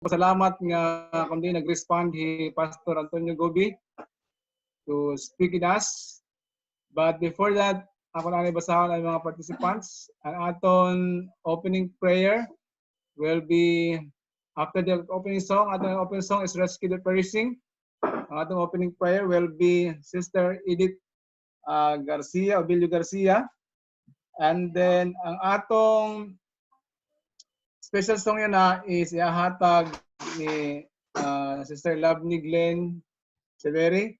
Salamat nga kundi nag-respond si Pastor Antonio Gobi to speak in us. But before that, ako na basahon ang mga participants. Ang aton opening prayer will be after the opening song. Aton opening song is Rescue the Perishing. Ang ating opening prayer will be Sister Edith Garcia, Obilio Garcia. And then, ang atong special song yun na is ihahatag ni Sister Lovely Glenn Severi,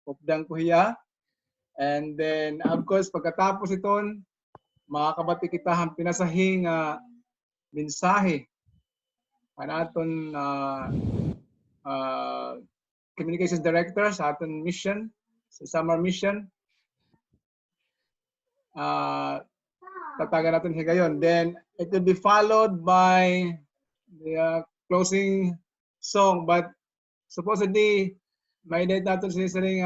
Updang Kuhiya. And then, of course, pagkatapos iton, makakabati kita ang pinasahing mensahe ang aton communications director sa aton mission, sa summer mission. Tatagan natin higayon. Then, it will be followed by the closing song. But supposedly, may date natin sinisaring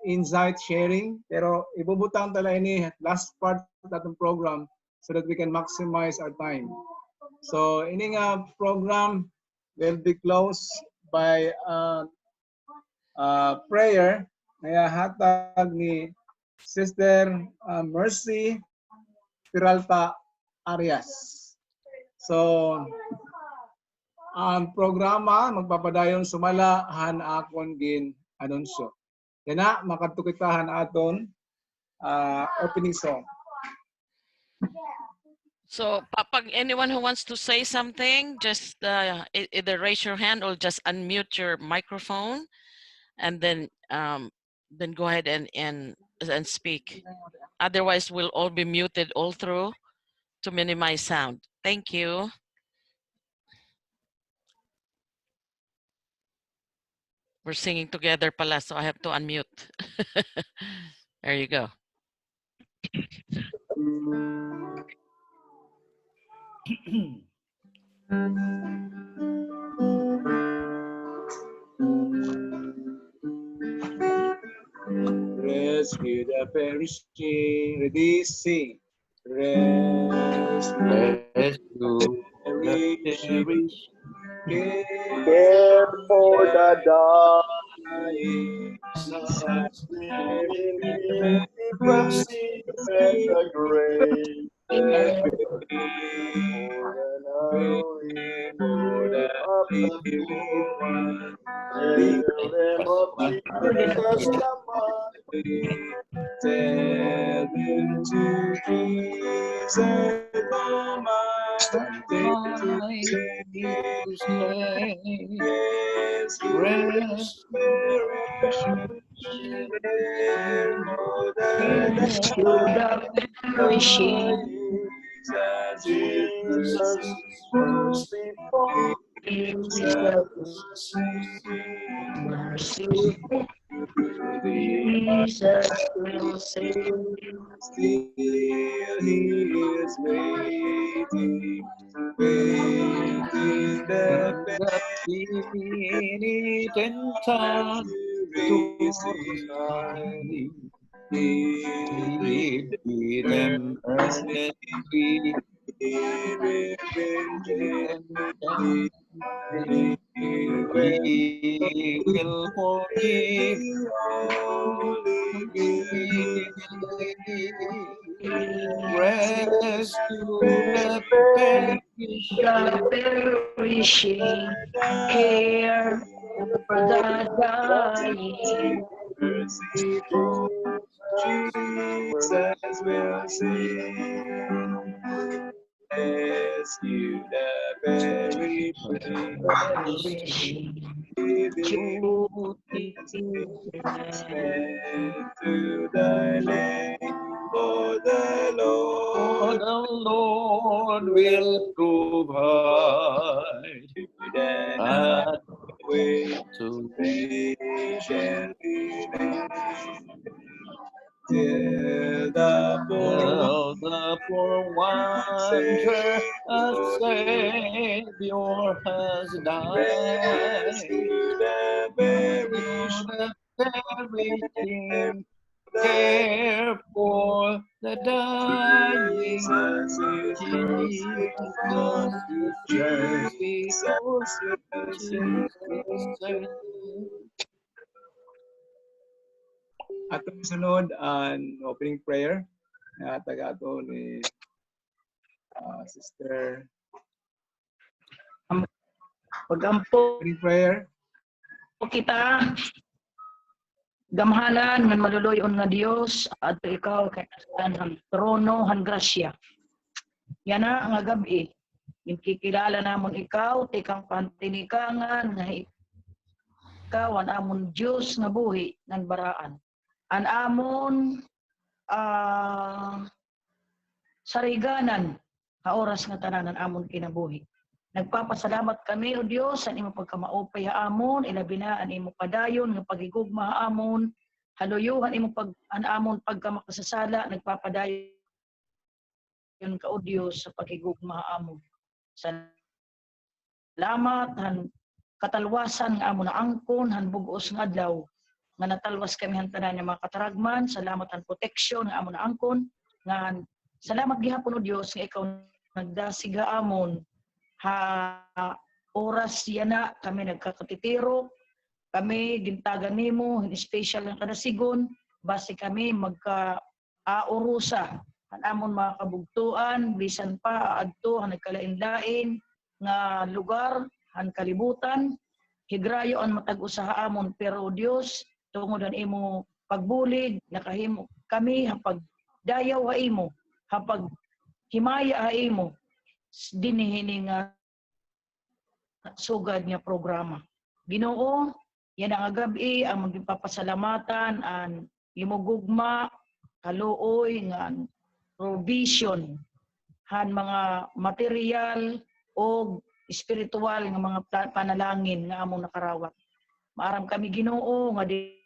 insight sharing. Pero ibubutang tala ini last part of the program so that we can maximize our time. So, ini nga program will be closed by prayer na hatag ni Sister Mercy Peralta Arias. So, ang programa magpapadayon sumala han akon gin anunsyo. Yan na, makatukitahan aton opening song. So, pag anyone who wants to say something, just either raise your hand or just unmute your microphone, and then go ahead and speak. Otherwise, we'll all be muted all through to minimize sound. Thank you. We're singing together pala, so I have to unmute. There you go. Rescue the perishing, ready, sing. Rescue the perishing, care for the dying, mercy and the grave. More than tell them to Jesus, the Jesus, mercy, Jesus will save. Still he is waiting, waiting the penitent time to receive. He them earnestly He will forgive rescue the perishing, care for the dying. Jesus will save. Rescue the very to thy name, for the Lord will provide that way to patient till the poor wonder a Savior has died. The very King care for the dying Jesus, Ato sunod ang opening prayer. Taga ato ni Sister. Pagampo Opening prayer. kita gamhanan ngan maluluyon nga Dios at ikaw kay ang trono han grasya. Yana nga gabi kikilala namon ikaw tikang pantinikangan nga ikaw an amon Dios nga buhi ngan baraan. An amon sariganan nga oras nga tanan amon kinabuhi. Nagpapasalamat kami o Dios sa imong pagkamaupay amon, ilabi na ang imong padayon nga pagigugma amon, haluyuhan imong amon pagkamakasasala, nagpapadayon ka o Dios sa pagigugma amon. Salamat han katalwasan nga amon na angkon han bugos nga adlaw nga natalwas kami han tanan nga mga kataragman. Salamat han proteksyon nga amon na angkon nga salamat gihapon o Dios nga ikaw nagdasiga amon oras yana kami nagkakatitiro, kami gintagan nimo special nga kada sigon base kami magka-aurusa ang amon mga kabugtuan bisan pa adto ang nagkalain-lain nga lugar han kalibutan higrayo ang matag usaha amon pero Dios tungod an imo pagbulig nakahimo kami hapag dayaw ha imo hapag himaya ha imo dinihini nga sugad nga programa. Ginoo, yan ang gabi ang magpapasalamatan ang imugugma kaluoy nga provision han mga material o spiritual nga mga panalangin nga among nakarawat. Maaram kami Ginoo nga dili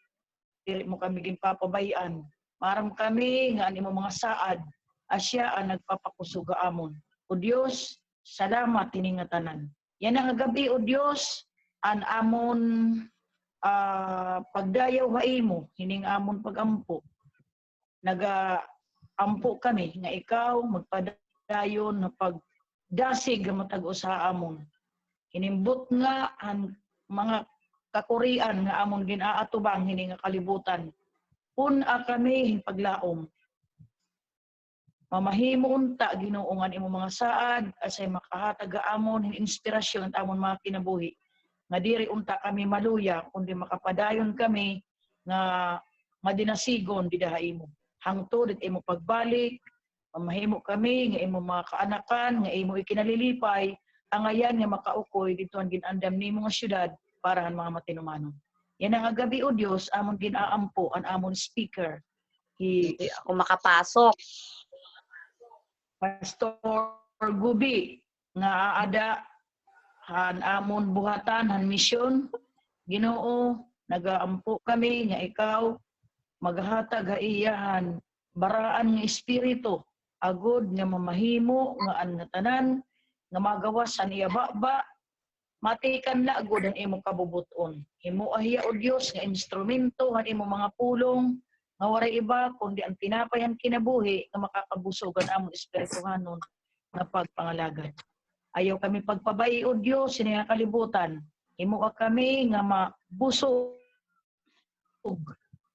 mo kami ginpapabayan. Maaram kami nga ang imong mga saad asya ang nagpapakusuga amon. O Dios, salamat ini nga tanan. Yan ang gabi o Dios, an amon pagdayaw ha imo, hining amon pagampo. Nagaampo kami nga ikaw magpadayon na pagdasig nga matag usa amon. Hinimbot nga ang mga kakurian nga amon ginaatubang hining nga kalibutan. Puna kami paglaom. Mamahimo unta ginuungan imo mga saad asay makahatag amon hin inspirasyon at amon mga kinabuhi nga diri unta kami maluya kundi makapadayon kami nga madinasigon didaha imo hangtod it imo pagbalik mamahimo kami nga imo mga kaanakan nga imo ikinalilipay ang ayan nga makaukoy dito ang ginandam nimo nga syudad para ang mga matinumanon. Yan ang gabi o Dios amon ginaampo ang amon speaker Hindi ako makapasok. Pastor Gubi nga ada han amon buhatan han misyon Ginoo nagaampo kami nga ikaw maghatag iyahan baraan nga espiritu agud nga mamahimo nga ang tanan nga magawasan iya baba matikan na agud ang imong kabubuton himo ahiya o Dios nga instrumento han imong mga pulong nga waray iba kundi ang tinapayan kinabuhi nga makakabusogan among espirituhanon nga pagpangalagad. Ayaw kami pagpabay o Dios sa kalibutan. Himo ka kami nga mabusog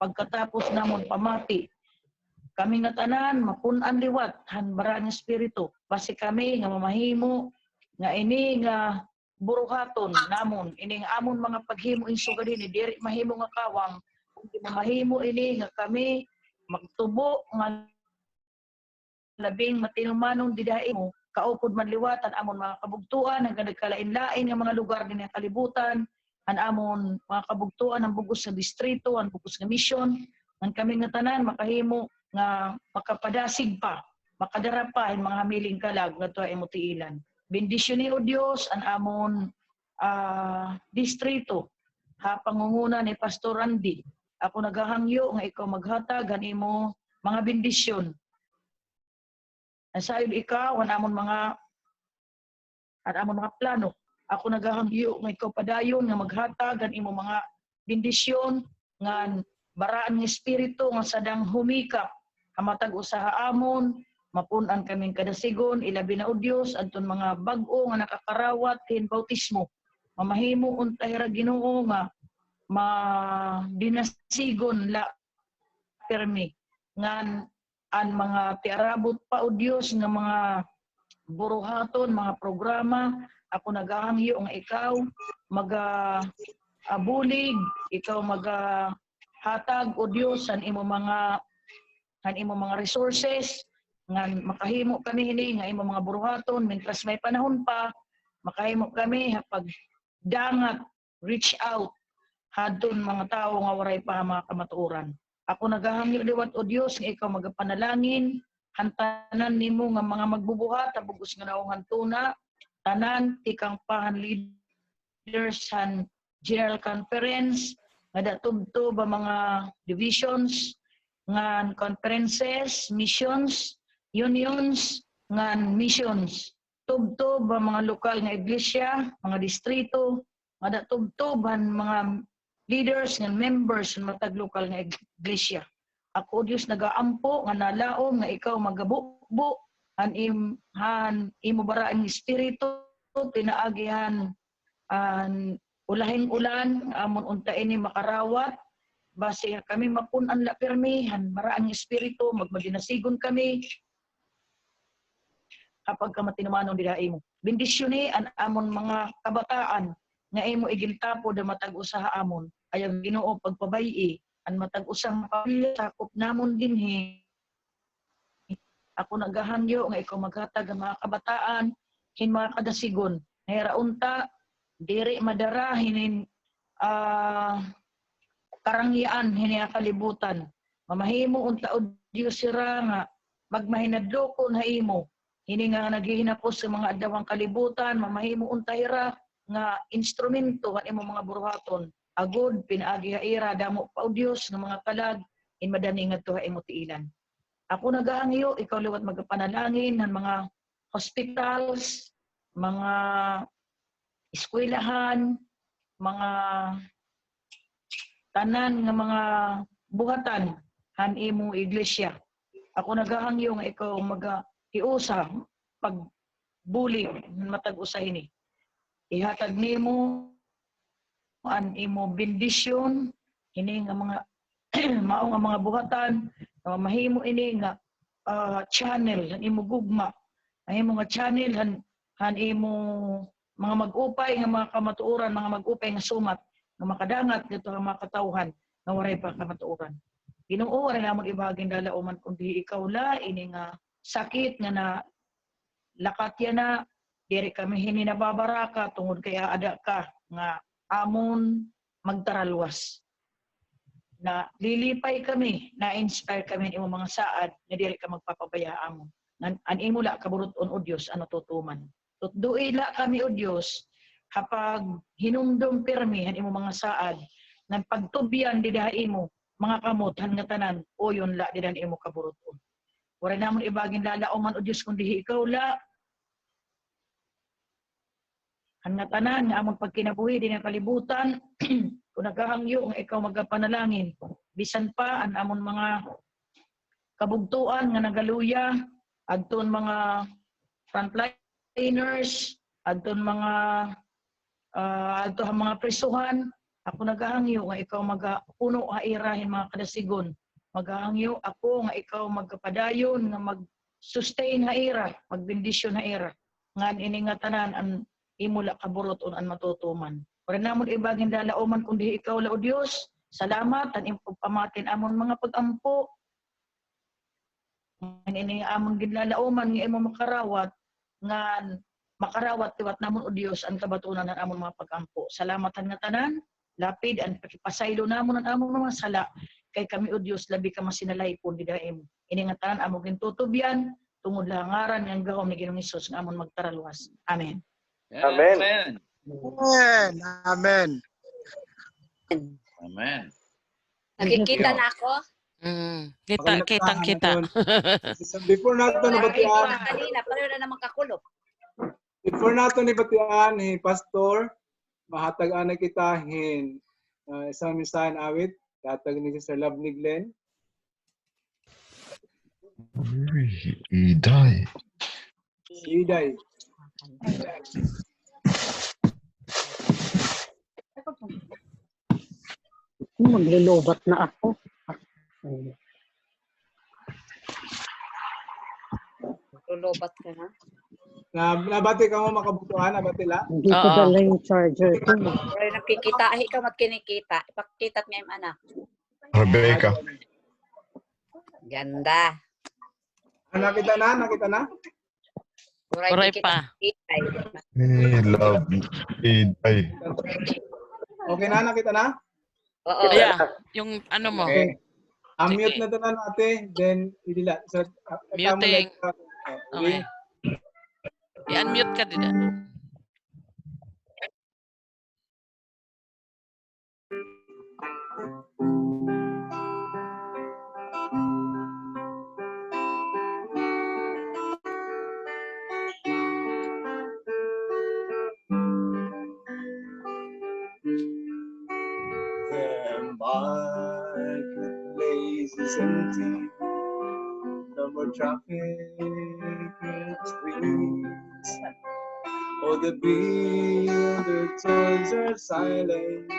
pagkatapos namon pamati. Kami nga tanan mapun-an liwat han bara nga espiritu. Basi kami nga mamahimo nga ini nga buruhaton namon ining amon mga paghimo insugad ini diri mahimo nga kawang kundi mahimo ini nga kami magtubo nga labing matinumanon didahi mo kaupod man liwatan amon mga kabugtuan hanggang nagkalain-lain nga mga lugar din ang kalibutan ang amon mga kabugtuan ang bugos sa distrito ang bugos nga misyon ang kami nga tanan makahimo nga makapadasig pa makadara pa ang mga hamiling kalag nga tuwa imo tiilan. Bendisyon ni o Dios ang amon distrito ha pangunguna ni Pastor Randy. Ako nagahangyo nga ikaw maghatag ang imo mga bendisyon. Asayod ikaw ang amon mga plano. Ako nagahangyo nga ikaw padayon nga maghatag ang imo mga bendisyon nga baraan ng espiritu nga sadang humikap kamatag usaha amon mapunan kaming kadasigon ilabi na o Dios adton mga bag-o nga nakakarawat kin bautismo mamahimo untay ra Ginoo nga dinasigon la permi ngan an mga tiarabot pa o Dios nga mga buruhaton mga programa ako nagahangyo nga ikaw bulig ikaw hatag o Dios ang imo mga resources nga makahimo kami hini nga imo mga buruhaton mintras may panahon pa makahimo kami hapag dangat reach out hadton mga tao nga waray pa mga kamatuoran. Ako nagahangyo liwat o Dios nga ikaw magapanalangin hantanan nimo nga mga magbubuhat tabugos nga naong tuna tanan tikang pahan leaders han General Conference nga datubto ba mga divisions ngan conferences, missions, unions, ngan missions. Tubtob ba mga lokal nga iglesia, mga distrito, nga datubtoban mga leaders ngan members ng matag lokal nga iglesia. Ako Dios nagaampo nga nalaom nga ikaw magabubo han imo bara ang espiritu tinaagihan an ulahing ulan amon unta ini makarawat base kami mapunan la permihan maraang espiritu magmadinasigon kami kapag ka matinumanon didai mo bendisyon an amon mga kabataan nga imo igintapo da matag usaha amon ayaw Ginoo pagpabay an matag usang pamilya sakop namon dinhi ako nagahangyo nga ikaw maghatag ang mga kabataan hin mga kadasigon hera unta diri madara hinin karangyaan hini kalibutan mamahimo unta o Dios sira nga magmahinadlokon ha imo hini nga naghihinapos sa mga adlawang kalibutan mamahimo unta ira nga instrumento kan imo mga buruhaton agud pinaagi ha ira damo pa o Dios nga mga kalag in madani ngadto ha imo tiilan ako nagahangyo ikaw liwat magapanalangin han mga hospitals mga eskwelahan mga tanan nga mga buhatan han imo iglesia. Ako nagahangyo nga ikaw hiusa pagbulig matag usa ini. Ihatag nimo an imo bendisyon ini nga mga mao nga mga buhatan mahimo ini nga channel han imo gugma ang imo nga channel han imo mga mag-upay nga mga kamatuoran mga mag-upay nga sumat nga makadangat dito ang mga katawhan nga waray pa kamatuoran. Ginoo ra namon ibagin dalauman kundi ikaw la ini nga sakit nga na lakatya na diri kami hini nababaraka tungod kaya ada ka nga amon magtaralwas. Na lilipay kami, na inspire kami imo mga saad nga diri ka magpapabaya amon. An imo la kaburuton o Dios ano tutuman. Tutduy la kami o Dios kapag hinumdum pirmi han imo mga saad ng pagtubyan didahi mo mga kamot han nga tanan o yun la didan imo kaburuton. Wala namon ibagin lalauman o Dios kundi ikaw la han nga tanan nga among pagkinabuhi din ang kalibutan kung nagahangyo nga ikaw magapanalangin bisan pa an amon mga kabugtuan nga nagaluya adton mga frontliners adton mga adto mga prisuhan ako nagahangyo nga ikaw magapuno ha irahin mga kadasigon magahangyo ako nga ikaw magkapadayon nga mag-sustain ha ira magbendisyon ha ira ngan ini nga tanan an imula kaburoton an matutuman para namon ibagin dalauman kundi ikaw la o Dios salamat an imong pamatin amon mga pagampo ini amon ginlalauman nga imong makarawat ngan makarawat tiwat namon o Dios ang kabatunan ng amon mga pagampo. Salamatan nga tanan, lapid ang pakipasaylo namon ang amon mga sala kay kami o Dios labi ka masinalaypon didaim. Ini nga tanan amon gintutubyan tungod lang ngaran ng gawom ni Ginoong Hesus nga amon magtaraluwas. Amen. Amen. Amen. Amen. Nakikita na ako. Kita. Before nato nabatian, Kanina, pareho na naman kakulop. before nato nibatian ni Pastor, mahatag ana kita hin isang misahan awit Tatag ni Sister Lovely Glenn. Iday. Si Iday. Maglulubat na ako. Lulubat ka na. Nabati ka mo makabutuhan, nabati la. Hindi ko Oo. dala yung charger ko. Pero nakikita, ahi ka kinikita. Ipakita niya yung anak. Rebecca. Ganda. Nakita na? Nakita na? Oray pa. Love. Iday. Okay na? Nakita na? Oo. Yeah, yung ano mo. Okay. Mute Sige. na to na natin. Then, idila. So, Muting. Okay. Okay. I-unmute ka din. The marketplace is empty. No more traffic, it's trees. Oh, the builder toys are silent.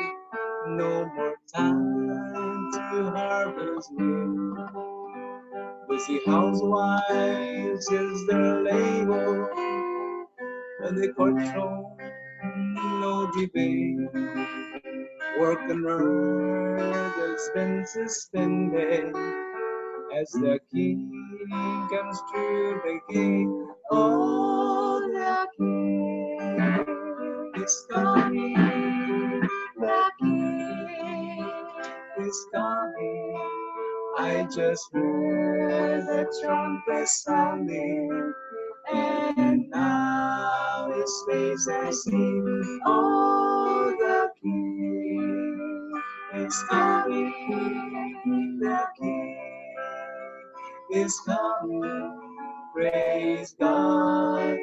No more time to harvest wind. We see housewives is their label. And the courtroom, no debate. Work and earn, the expenses spending. As the king comes through the gate, oh, the king is coming, the king is coming. I just heard the trumpet sounding, and now his face I see, oh, the king is coming, the king is coming, praise God,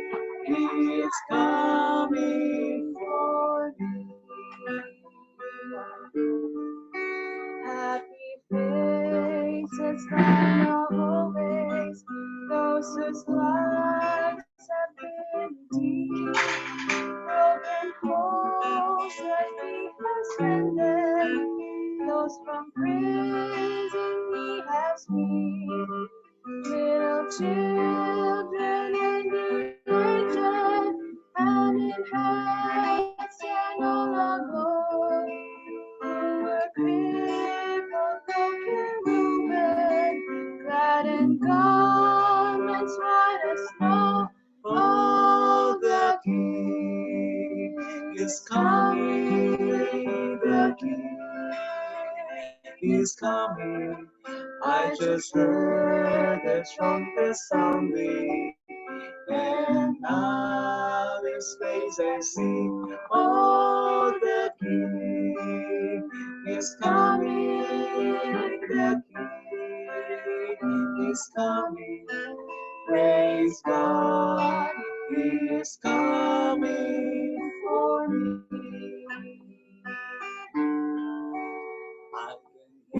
He is coming for me. Happy faces from the hallways, those whose lives have been deep. Broken homes that He has mended, those from prison He has freed. Little children and teenagers, hand in hand, stand all alone. Who were crippled, broken, wounded, clad in garments white as snow. Oh, the King is coming, the King is coming. I just heard the trumpet sounding, and now His face I see. Oh, the King is coming, the King is coming. Praise God, He is coming for me. I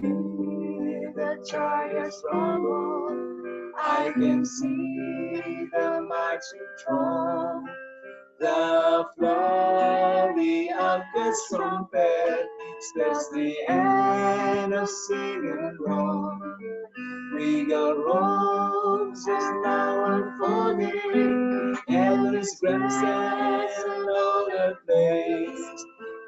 can hear the chariots rumble. I can see the marching drum. The flurry of the trumpet spells the end of sin and wrong. Regal robes just now unfolding. Heaven's grandstand on the place.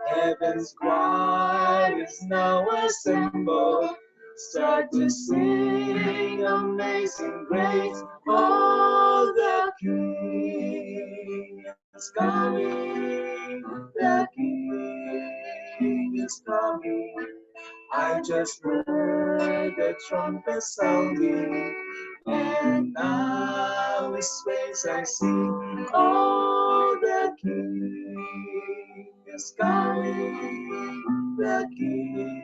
Heaven's choir is now assembled. Start to sing Amazing Grace. Oh, the King is coming. The King is coming. I just heard the trumpet sounding, and now His face I see. Oh, the King is coming, the King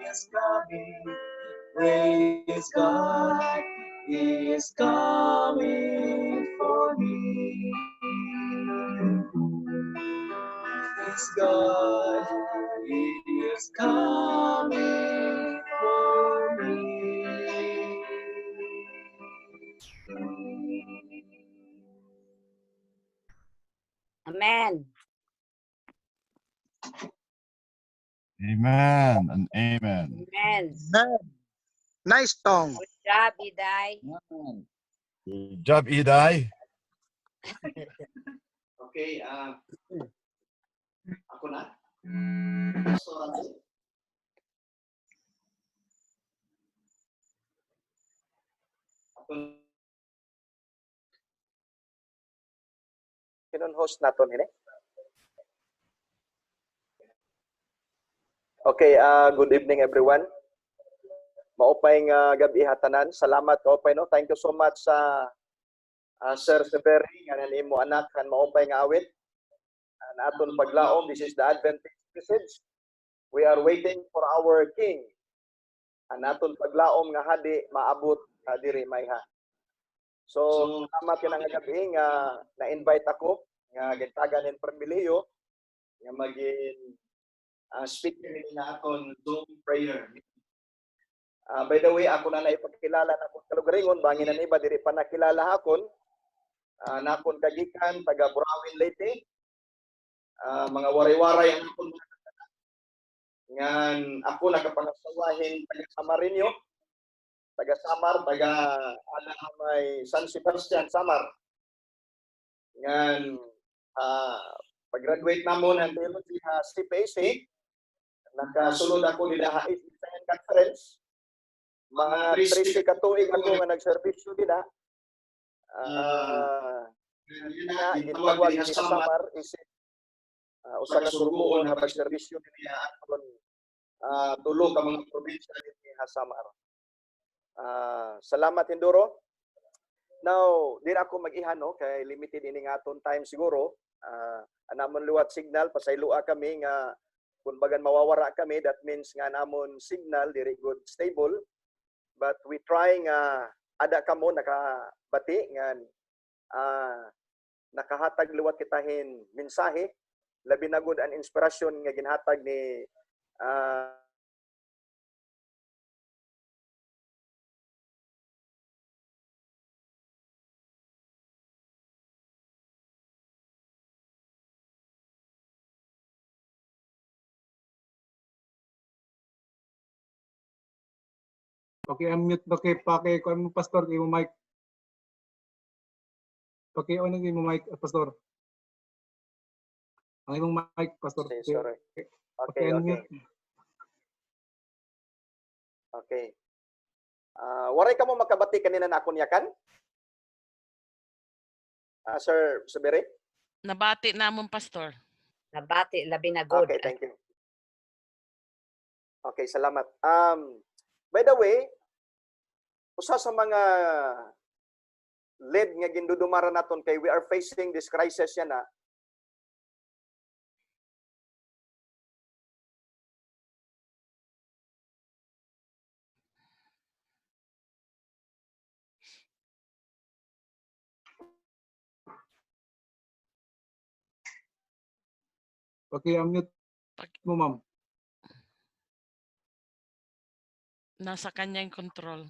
is coming. Praise God, He is coming for me. is God. He is coming for me. Amen. Amen and amen. Amen. Amen. Nice song. Good job, Iday. Good job, Iday. Okay, ako na. So, Sinong host naton ini? Okay, good evening everyone. Maupay nga gabi hatanan. Salamat maupay no. Thank you so much sa Sir Severi nga nimo anak kan maupay nga awit. Aton paglaom, this is the Adventist message. We are waiting for our King. Aton paglaom nga hadi maabot diri mayha. So, salamat ka nga gabi nga na-invite ako nga gintagan ng Permilio nga maging speaker na akong Zoom prayer. By the way, ako na naipagkilala na akong kalugaringon, bangin na iba, diri pa nakilala akon. Na akong kagikan, taga Burawin Leyte. Mga waray-waray ang akong ngan ako nakapangasawahin taga Samarinyo, taga Samar, taga may San Sebastian, Samar. Ngan pag-graduate namon ang theology CPAC, nakasulod ako nila East Visayan Conference. Mga 30 ka tuig ako nga nagserbisyo nila. Gitawag ni Samar isip usa ka surugon nga pagserbisyo niya aton tulo ka mga probinsya ni Samar. Salamat Hinduro. Now, di ako mag-ihan no kay limited ini nga aton time siguro. Anamon liwat signal pasaylua kami nga kung bagan mawawara kami, that means nga namon signal diri good stable, but we trying ada kamo nakabati nga nakahatag liwat kitahin mensahe labi na good an inspirasyon nga ginhatag ni Paki-unmute, paki-on mo, Pastor, yung mic. Paki-on yung mic, Pastor. Ang imong mic, Pastor. Sorry. Okay. Waray ka mo makabati kanina na akong yakan? Sir Severi? Nabati namon, Pastor. Nabati, labi na good. Okay, thank you. Okay, salamat. By the way, usa sa mga lead nga gindudumara naton kay we are facing this crisis yan na Paki-unmute mo, ma'am. Nasa kanya yung control.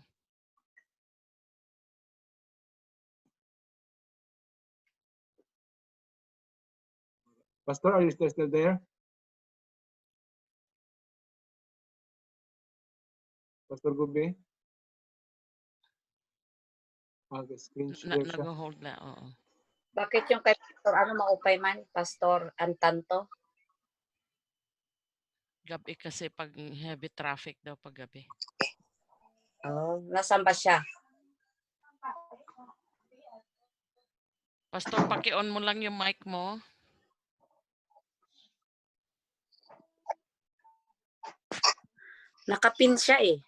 Pastor, are you still there? Pastor Gubi? Okay, screen share siya. Nag-hold na, oo. Bakit yung kay Pastor, ano maupay man? Pastor Antanto? Gabi kasi pag heavy traffic daw pag gabi. Oh, nasaan ba siya? Pastor, paki-on mo lang yung mic mo. Nakapin siya eh.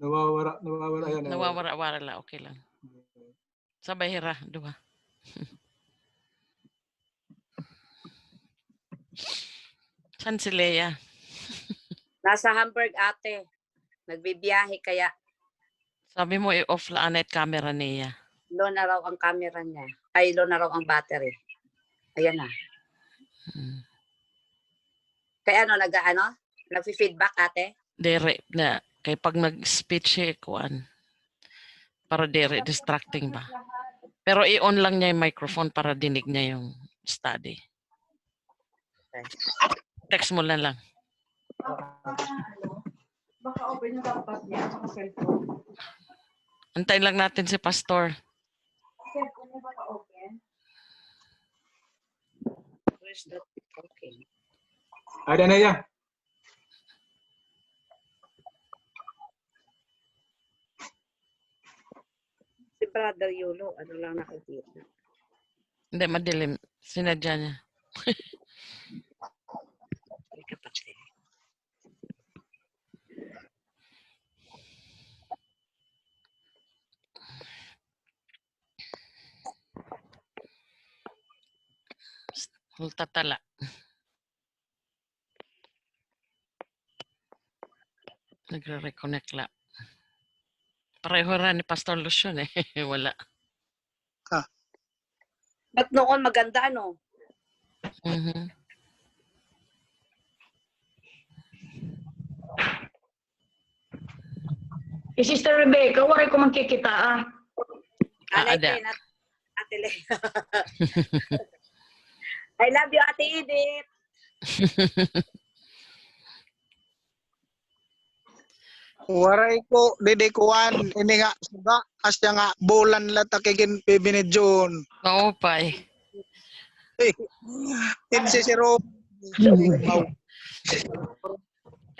Nawawara yan. Nawawara-wara lang, okay lang. Sabay hira, duha. San si Leia? Nasa Hamburg ate. Nagbibiyahe kaya Sabi mo i-off lang at camera niya. low na raw ang camera niya. Ay, low na raw ang battery. Ayan na. Mm. Kaya ano, nag-feedback ate? Dire na kay pag nag-speech kuan para dire distracting ba. Pero i-on lang niya yung microphone para dinig niya yung study. Text mo na lang. Baka open yung dapat niya sa cellphone. Antayin lang natin si Pastor. Cellphone niya baka open. Where's that? Okay. Ada na ya. Si Brother Yulo, ano lang nakikita. Hindi, madilim. Sinadya niya. Ay, kapatid. Tatala. Nagre-reconnect la. Pareho rin ni Pastor Lucian eh. Wala. Ba't noon maganda, ano? Mhm. Sister Rebecca, wala ko makikita Anay ada. Ate Le. I love you, Ate Edith. Waray ko didi kuan ini nga suga asya nga bulan lata kagin pibinidyon. Oo, pay. Insi si Rob.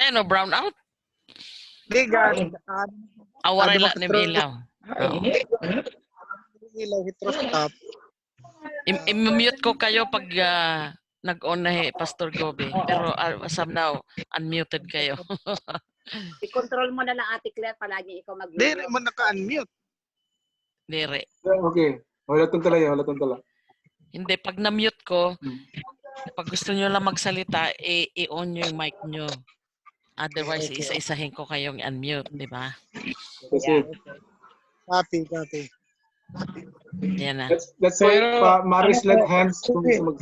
Eh, no, brown out. Di gan. Awaray Ano lang ni ilaw. Oo. Ilaw hitrostop. I-mute ko kayo pag nag-on na Pastor Gobi. Pero as of now, unmuted kayo. I-control mo na lang, Ate Claire, palagi ikaw Di mag-video. man naka-unmute. Dire. Okay. Wala tong tala. Hindi, pag na-mute ko, pag gusto nyo lang magsalita, i-on nyo yung mic nyo. Otherwise, Okay. isa-isahin ko kayong unmute, di ba? Kasi Copy. Yan na. that's why Maris let hands kung gusto mag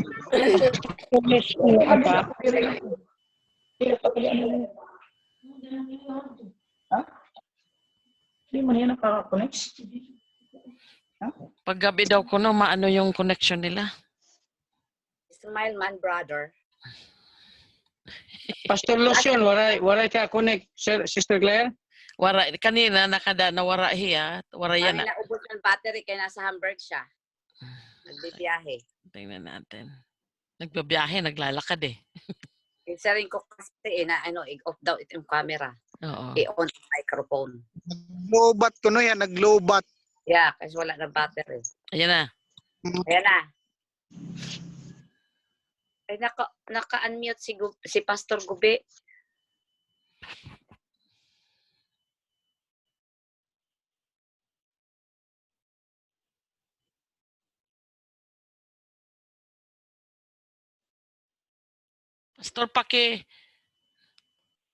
Hindi mo niya nakaka-connect. Pag gabi daw ko, no, maano yung connection nila. Smile man, brother. Pastor Lucian, waray ka connect, Sister Claire? Wara, kanina, nawara hiya. Wara yan Kami na. naubos ng battery kaya nasa Hamburg siya. Nagbibiyahe. Tingnan natin. Nagbabiyahe, naglalakad eh. Isa rin ko kasi i-off daw yung camera. Oo. I-on yung microphone. Naglobat ko no yan, naglobat. Yeah, kasi wala na battery. Ayan na. Ayan na. Ay, naka-unmute si Pastor Gubi.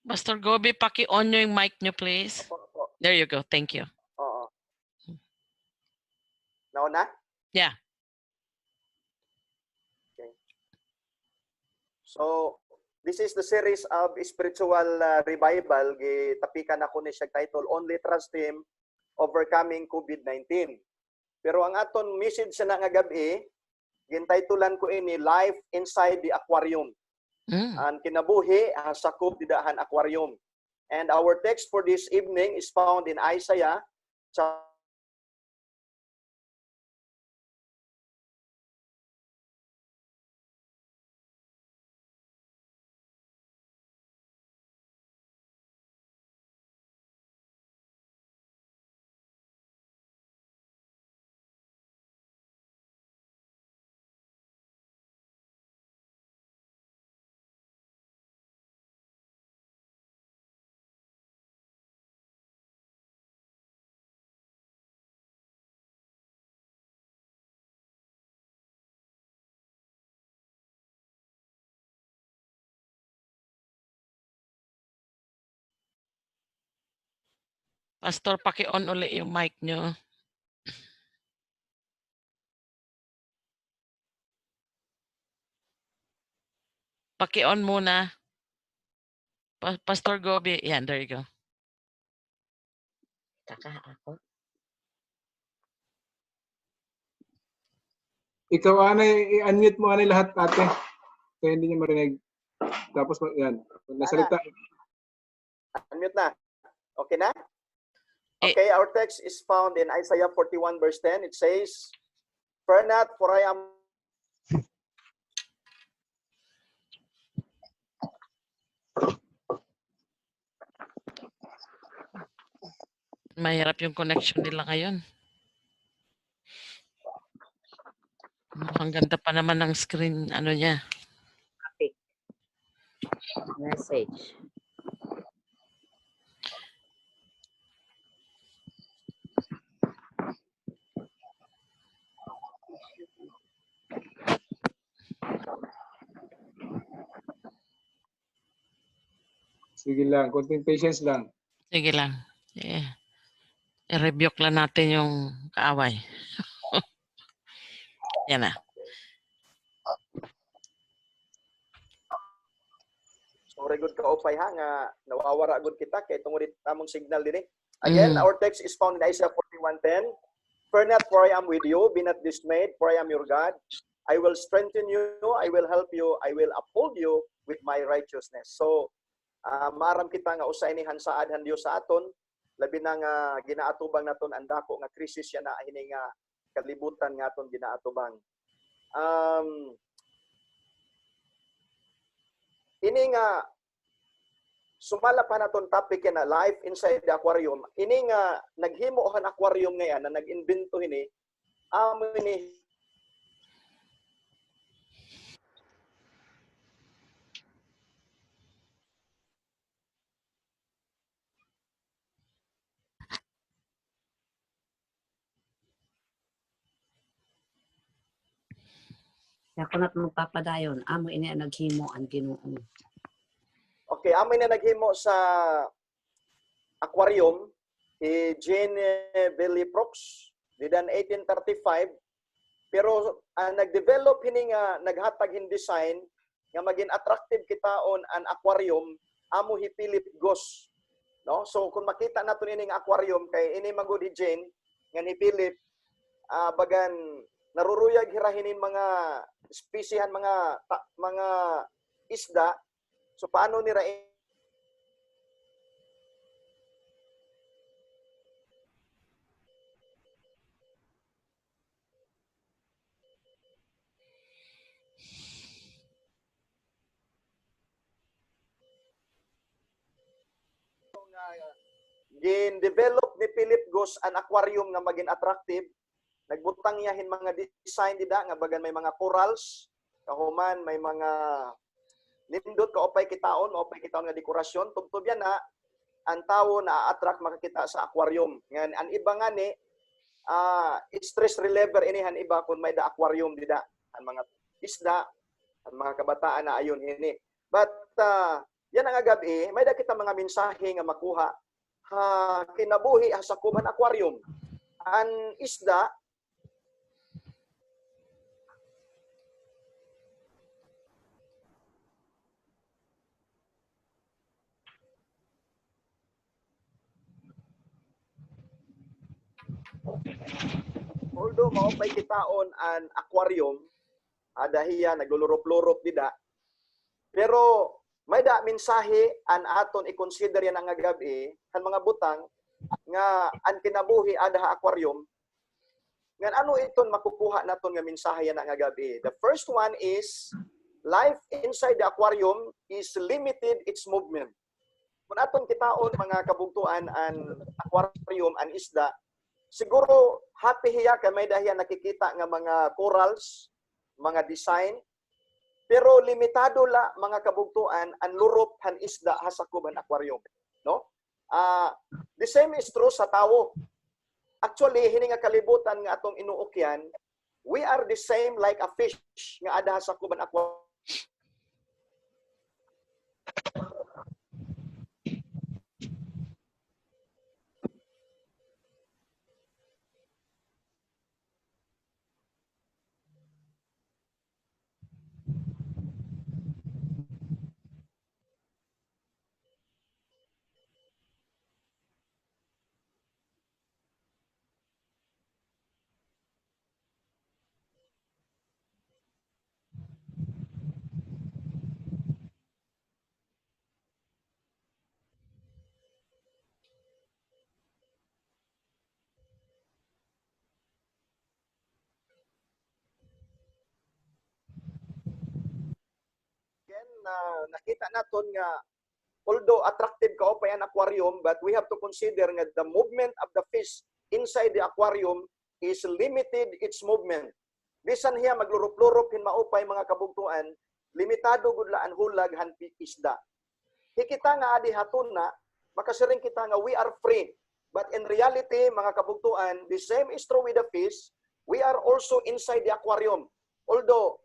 Pastor Gobi, paki-on nyo yung mic nyo, please. Opo. There you go. Thank you. Oo. Nauna? Yeah. Okay. So, this is the series of spiritual revival. Gitapikan ako ni siya title, Only Trust Him, Overcoming COVID-19. Pero ang aton message sa nga gabi, gintitulan ko ini, Life Inside the Aquarium. Ang kinabuhi sa didahan aquarium. And our text for this evening is found in Isaiah Pastor, paki-on ulit yung mic nyo. Paki-on muna. Pastor Gobi. Yan, there you go. Taka ako. Ikaw, Anay, i-unmute mo, Anay, lahat, ate. Kaya hindi niya marinig. Tapos, yan. Nasalita. Unmute na. Okay na? Eh. Okay, our text is found in Isaiah 41 verse 10. It says, "Fear not, for I am..." Mahirap yung connection nila ngayon. Ang ganda pa naman ng screen, ano niya. Topic. Message. Sige lang. Konting patience lang. Sige lang. I-rebuke lang natin yung kaaway. Yan na. Sorry good ka opay ha nga nawawara good kita kay tungod tamong signal dinhi. Again, our text is found in Isaiah 41:10. "Fear not, for I am with you. Be not dismayed, for I am your God. I will strengthen you. I will help you. I will uphold you with my righteousness." So, maaram kita nga usay ni hansaad han Dios sa aton, labi na nga ginaatubang naton ang dako nga krisis ya na hini nga kalibutan nga aton ginaatubang. Ini nga sumala pa naton topic na life inside the aquarium. Ini nga naghimo han aquarium ngayon na nag-invento ini amo ini Ako na't magpapadayon. Amo ini ang naghimo ang Ginoo. Okay, amo na naghimo sa aquarium Jane Billy Brooks didan 1835 pero nag-develop hini nga naghatag hin design nga maging attractive kitaon ang aquarium amo hi Philip Goss, no? So kung makita nato ini nga aquarium kay ini magud hi Jane nga ni Philip bagan naruruyag hirahinin mga spesihan mga isda. So paano nira gin-develop ni Philip Goss an aquarium nga maging attractive. Nagbutang yahin mga design dida nga bagan may mga corals, kahuman may mga nindot kaopay kitaon nga dekorasyon. Tubtob yan na ang tawo na attract makakita sa aquarium. Ngan ang iba nga ni stress reliever inihan iba kung may da aquarium dida ang mga isda, ang mga kabataan na ayon hini. But yan ang gabi, may da kita mga mensahe nga makuha kinabuhi sa kuman aquarium. Ang isda although maupay kitaon ang aquarium, adahiya naglulurop-lurop dida. Pero may da mensahe an aton i-consider yan ang gabi ang mga butang nga ang kinabuhi ada aquarium. Ngan ano iton makukuha naton nga mensahe yan ang gabi? The first one is life inside the aquarium is limited its movement. Kung aton kitaon mga kabugtuan ang aquarium ang isda, siguro happy hiya kay may dahiya nakikita nga mga corals, mga design, pero limitado la mga kabugtuan ang lurop han isda sa kuban aquarium, no? The same is true sa tawo. Actually hini nga kalibutan nga atong inuukyan, we are the same like a fish nga ada sa kuban aquarium. nakita naton nga although attractive kaupay ang aquarium, but we have to consider nga the movement of the fish inside the aquarium is limited its movement. Bisan hiya maglurup-lurup hin maupay mga kabugtuan, limitado gud la ang hulag han isda. Hikita nga adi hatuna, makasiring kita nga we are free. But in reality, mga kabugtuan, the same is true with the fish. We are also inside the aquarium. Although,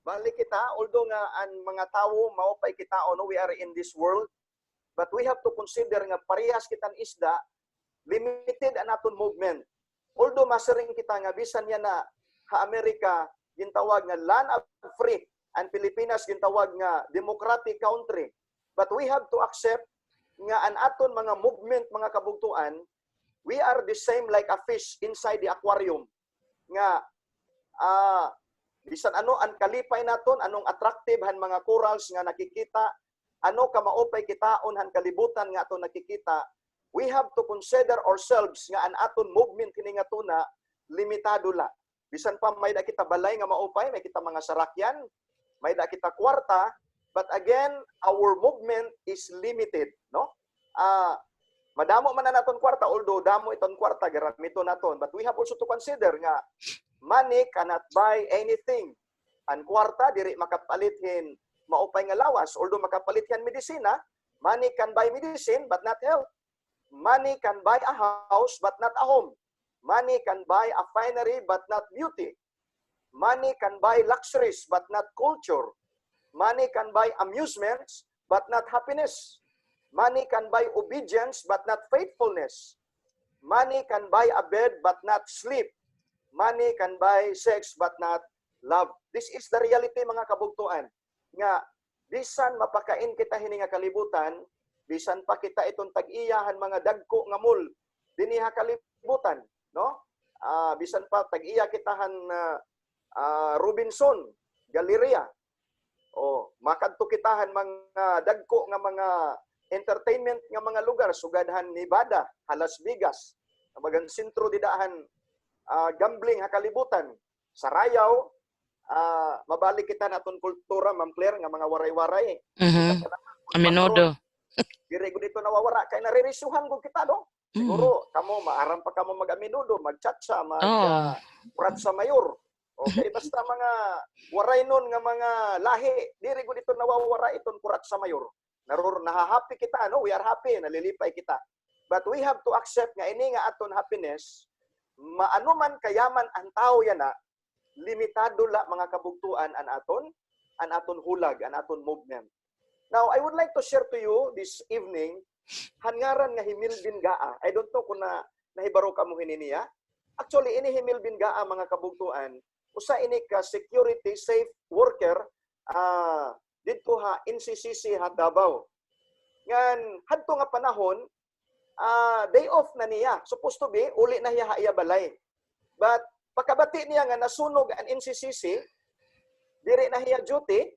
balik kita, although nga ang mga tao, maupay kita, no, we are in this world, but we have to consider nga parehas kitang isda, limited ang aton movement. Although masaring kita nga bisan yan na Amerika gintawag nga land of free, and Pilipinas gintawag nga democratic country. But we have to accept nga ang aton mga movement, mga kabugtuan, we are the same like a fish inside the aquarium. Nga, bisan ano ang kalipay naton, anong attractive han mga corals nga nakikita, ano ka maupay kitaon han kalibutan nga aton nakikita, we have to consider ourselves nga an aton movement kini nga tuna limitado la. Bisan pa may da kita balay nga maupay, may kita mga sarakyan, may da kita kwarta, but again our movement is limited, no? Madamo man na naton kwarta, although damo iton kwarta garamito naton, but we have also to consider nga money cannot buy anything. Ang kwarta diri makapalithin maupay nga lawas, although makapalithin medisina, money can buy medicine but not health. Money can buy a house but not a home. Money can buy a finery but not beauty. Money can buy luxuries but not culture. Money can buy amusements but not happiness. Money can buy obedience but not faithfulness. Money can buy a bed but not sleep. Money can buy sex but not love. This is the reality, mga kabugtuan. Nga, bisan mapakain kita hini nga kalibutan, bisan pa kita itong tag-iyahan mga dagko nga mul, diniha kalibutan, no? Bisan pa tag-iya kitahan Robinson, Galleria, o makadto kitahan mga dagko nga mga entertainment nga mga lugar, sugadhan Nevada, Las Vegas, magang sentro didahan gambling hakalibutan. Sa Rayaw, mabalik kita naton kultura, Ma'am Claire, nga mga waray-waray. Aminodo. Dire ko dito nawawara, kay naririsuhan ko kita, no? Siguro, kamo, maaram pa kamo mag-aminudo, mag-chatsa, mag-kurat sa mayor. Okay, basta mga waray nun nga mga lahi, dire ko dito nawawara itong kurat sa mayor. Nahahappy kita, no? We are happy, nalilipay kita. But we have to accept nga ini nga aton happiness, maano man kayaman ang tao yan na, limitado la mga kabugtuan an aton hulag, an aton movement. Now, I would like to share to you this evening, hangaran nga Himil Bingaa. I don't know kung nahibaro ka mo hininiya. Actually, ini Himil Bingaa mga kabugtuan, usa ini ka security safe worker dito ha NCCC ha Davao. Ngan hadto nga panahon, day off na niya. Supposed to be, uli na hiya balay. But, pagkabati niya nga nasunog ang NCCC, diri na hiya duty,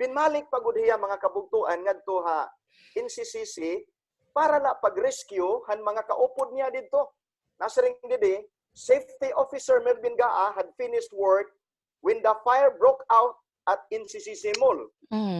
binmalik pagud hiya mga kabugtuan ngadto ha NCCC para na pag-rescue han mga kaupod niya dito. Nasaring didi, Safety Officer Melvin Gaa had finished work when the fire broke out at NCCC Mall.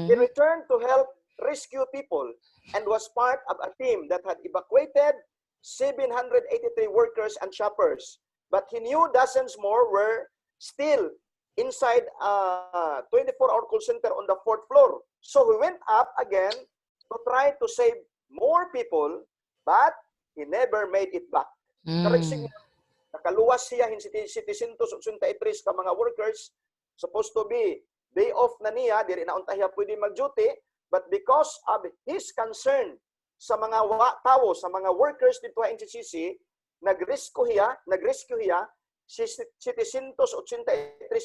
He returned to help rescue people and was part of a team that had evacuated 783 workers and shoppers. But he knew dozens more were still inside a 24-hour call center on the 4th floor. So he went up again to try to save more people, but he never made it back. Nakaluwas siya, 783 ka mga workers, supposed to be day off na niya, diri na unta siya pwede mag-duty, but because of his concern sa mga tao, sa mga workers dito sa NCCC, nag-rescue hiya 783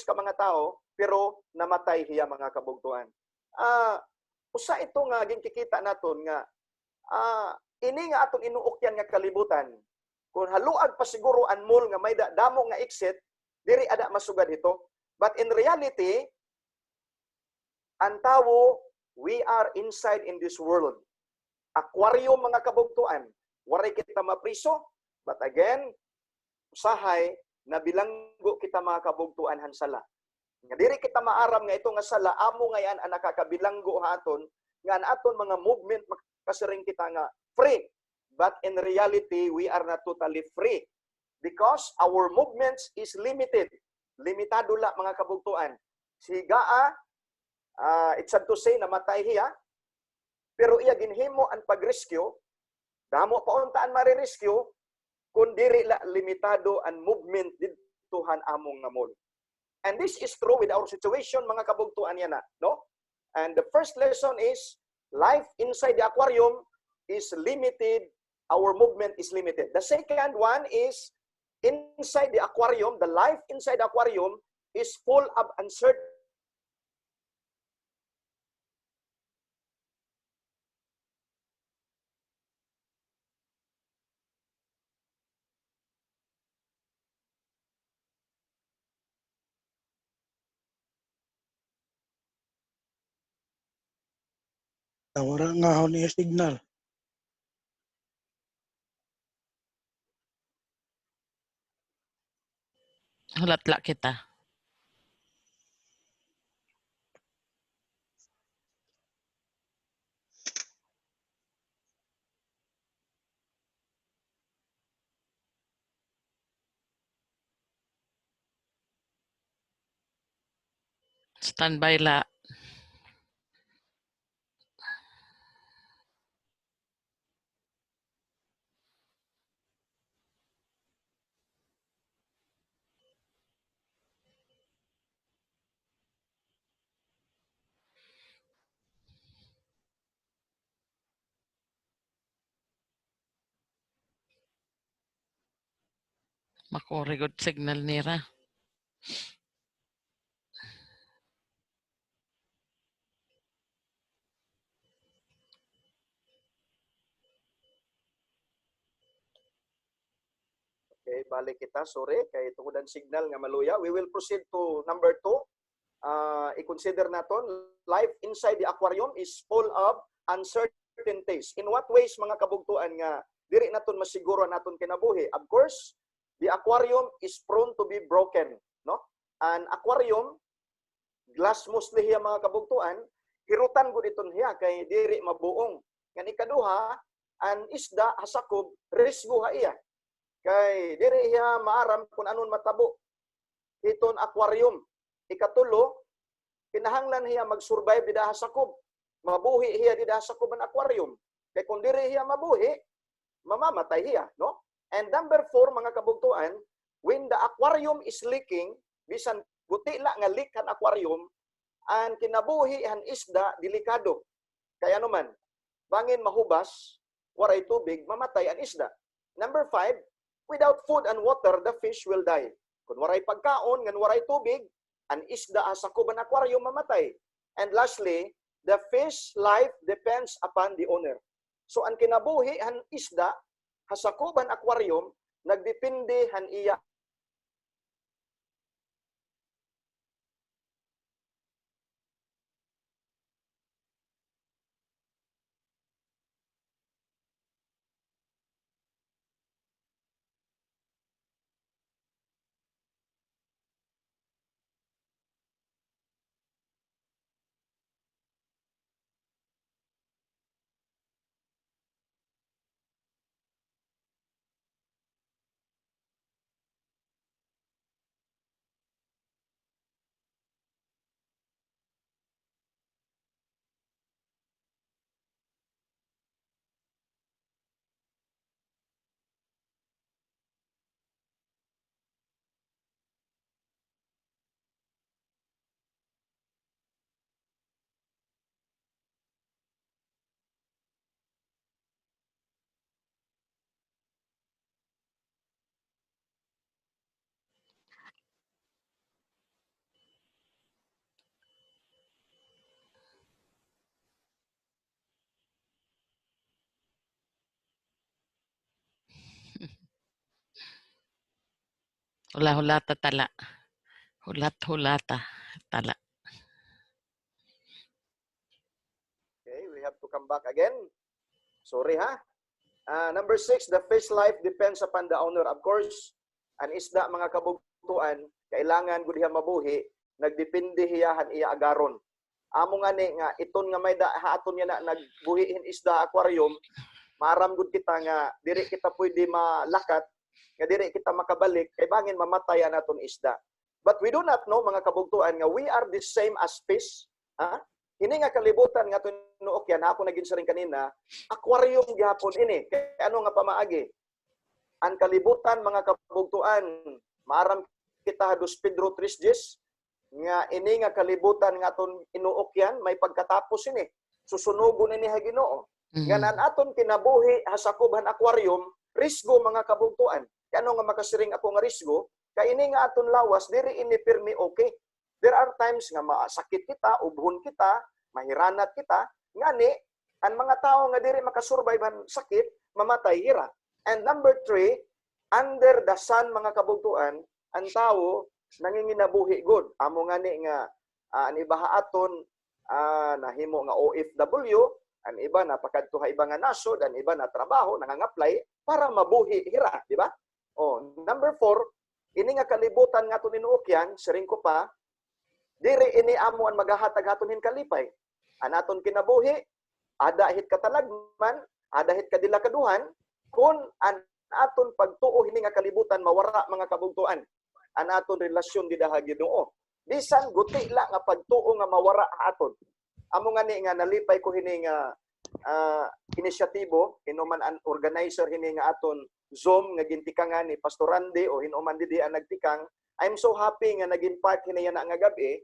ka mga tao, pero namatay hiya mga kabugtuan. Usa ito nga ginkikita naton nga ini nga atong inuukyan nga kalibutan. Kung haluag pa siguro ang mall nga may damo nga exit, diri ada masugad ito. But in reality, ang tao we are inside in this world. Aquarium mga kabugtuan. Waray kita mapriso, but again, usahay na bilanggo kita mga kabugtuan hansala. Nga diri kita maaram nga ito nga sala amo ngayon ang nakakabilanggo haton nga aton mga movement makasiring kita nga free. But in reality, we are not totally free because our movements is limited. Limitado la mga kabugtuan. Si Gaa, it's sad to say, namatay hiya, pero iya ginhimo ang pag-rescue, damo pauntaan mare-rescue, kung diri la limitado ang movement dituhan among namol. And this is true with our situation, mga kabugtuan yan na, no? And the first lesson is, life inside the aquarium is limited, our movement is limited. The second one is, inside the aquarium, the life inside the aquarium is full of uncertainty. Wala nga ho niya signal. Hulatla kita. Standby la. Makorigod signal nira. Okay, balik kita, sorry, kay tungod ang signal nga maluya. We will proceed to number 2. I-consider naton, life inside the aquarium is full of uncertainties. In what ways, mga kabugtuan nga, diri naton masiguro naton kinabuhi? Of course, the aquarium is prone to be broken, no? An aquarium, glass mostly hiya mga kabugtuan, hirutan gud iton hiya kay diri mabuong. Nga ikaduha, an isda hasakob risgo ha iya. Kay diri hiya maaram kung anon matabo iton aquarium. Ikatulo, kinahanglan hiya mag-survive dida hasakob. Mabuhi hiya dida hasakob ang aquarium. Kay kung diri hiya mabuhi, mamamatay hiya, no? And number 4, mga kabugtuan, when the aquarium is leaking, bisan buti la nga leak ang aquarium, ang kinabuhi ang isda delikado. Kaya naman, bangin mahubas, waray tubig, mamatay ang isda. Number 5, without food and water, the fish will die. Kung waray pagkaon, ngan waray tubig, ang isda sa kuban aquarium mamatay. And lastly, the fish life depends upon the owner. So ang kinabuhi han isda sa kuban aquarium nagdepende han iya Hula-hulata tala. Hulat-hulata tala. have to come back again. Sorry ha. Number 6, the fish life depends upon the owner. Of course, ang isda mga kabugtuan, kailangan gud diha mabuhi, nagdepende hiyahan iya agaron. Amo nga ni nga iton nga may haaton niya na nagbuhiin isda aquarium, maaram gud kita nga diri kita pwede malakat, nga diri kita makabalik kay bangin mamatay naton isda. But we do not know mga kabugtuan nga we are the same as fish. Ha? Ini nga kalibutan nga tinuok yan, ako naging saring kanina, aquarium gihapon ini. Kaya ano nga pamaagi? Ang kalibutan mga kabugtuan, maaram kita hados Pedro 3:10 nga ini nga kalibutan nga aton inuok yan, may pagkatapos ini. Susunugon ini ha Ginoo. Nga nan aton kinabuhi hasakubhan aquarium, risgo mga kabugtuan. Kaya ano nga makasiring ako nga risgo? Kaya ini nga aton lawas, diri ini pirmi okay. There are times nga masakit kita, ubhon kita, mahiranat kita, ngani, ang mga tao nga diri makasurvive ang sakit, mamatay hira. And number 3, under the sun mga kabugtuan, ang tao nanginginabuhi good. Amo ngani nga ang ibaha aton nahimo nga OFW, ang iba na pakadto iba nga nasod, ang iba na trabaho, nangangaply para mabuhi hira, di ba? Oh, number 4, ini nga kalibutan nga aton inuokyan, siring ko pa, diri ini amo ang magahatag aton hin kalipay. Anaton kinabuhi, ada hit katalagman, ada hit kadilakaduhan, kun an aton pagtuo hini nga kalibutan mawara mga kabugtuan. An aton relasyon didaha Ginoo. Bisan guti la nga pagtuo nga mawara aton. Amo nga ni nga nalipay ko hini nga inisyatibo, hinuman an organizer hini nga aton Zoom nga gintikangan ni Pastor Randy o hinuman didi ang nagtikang. I'm so happy nga naging part hini na nga gabi.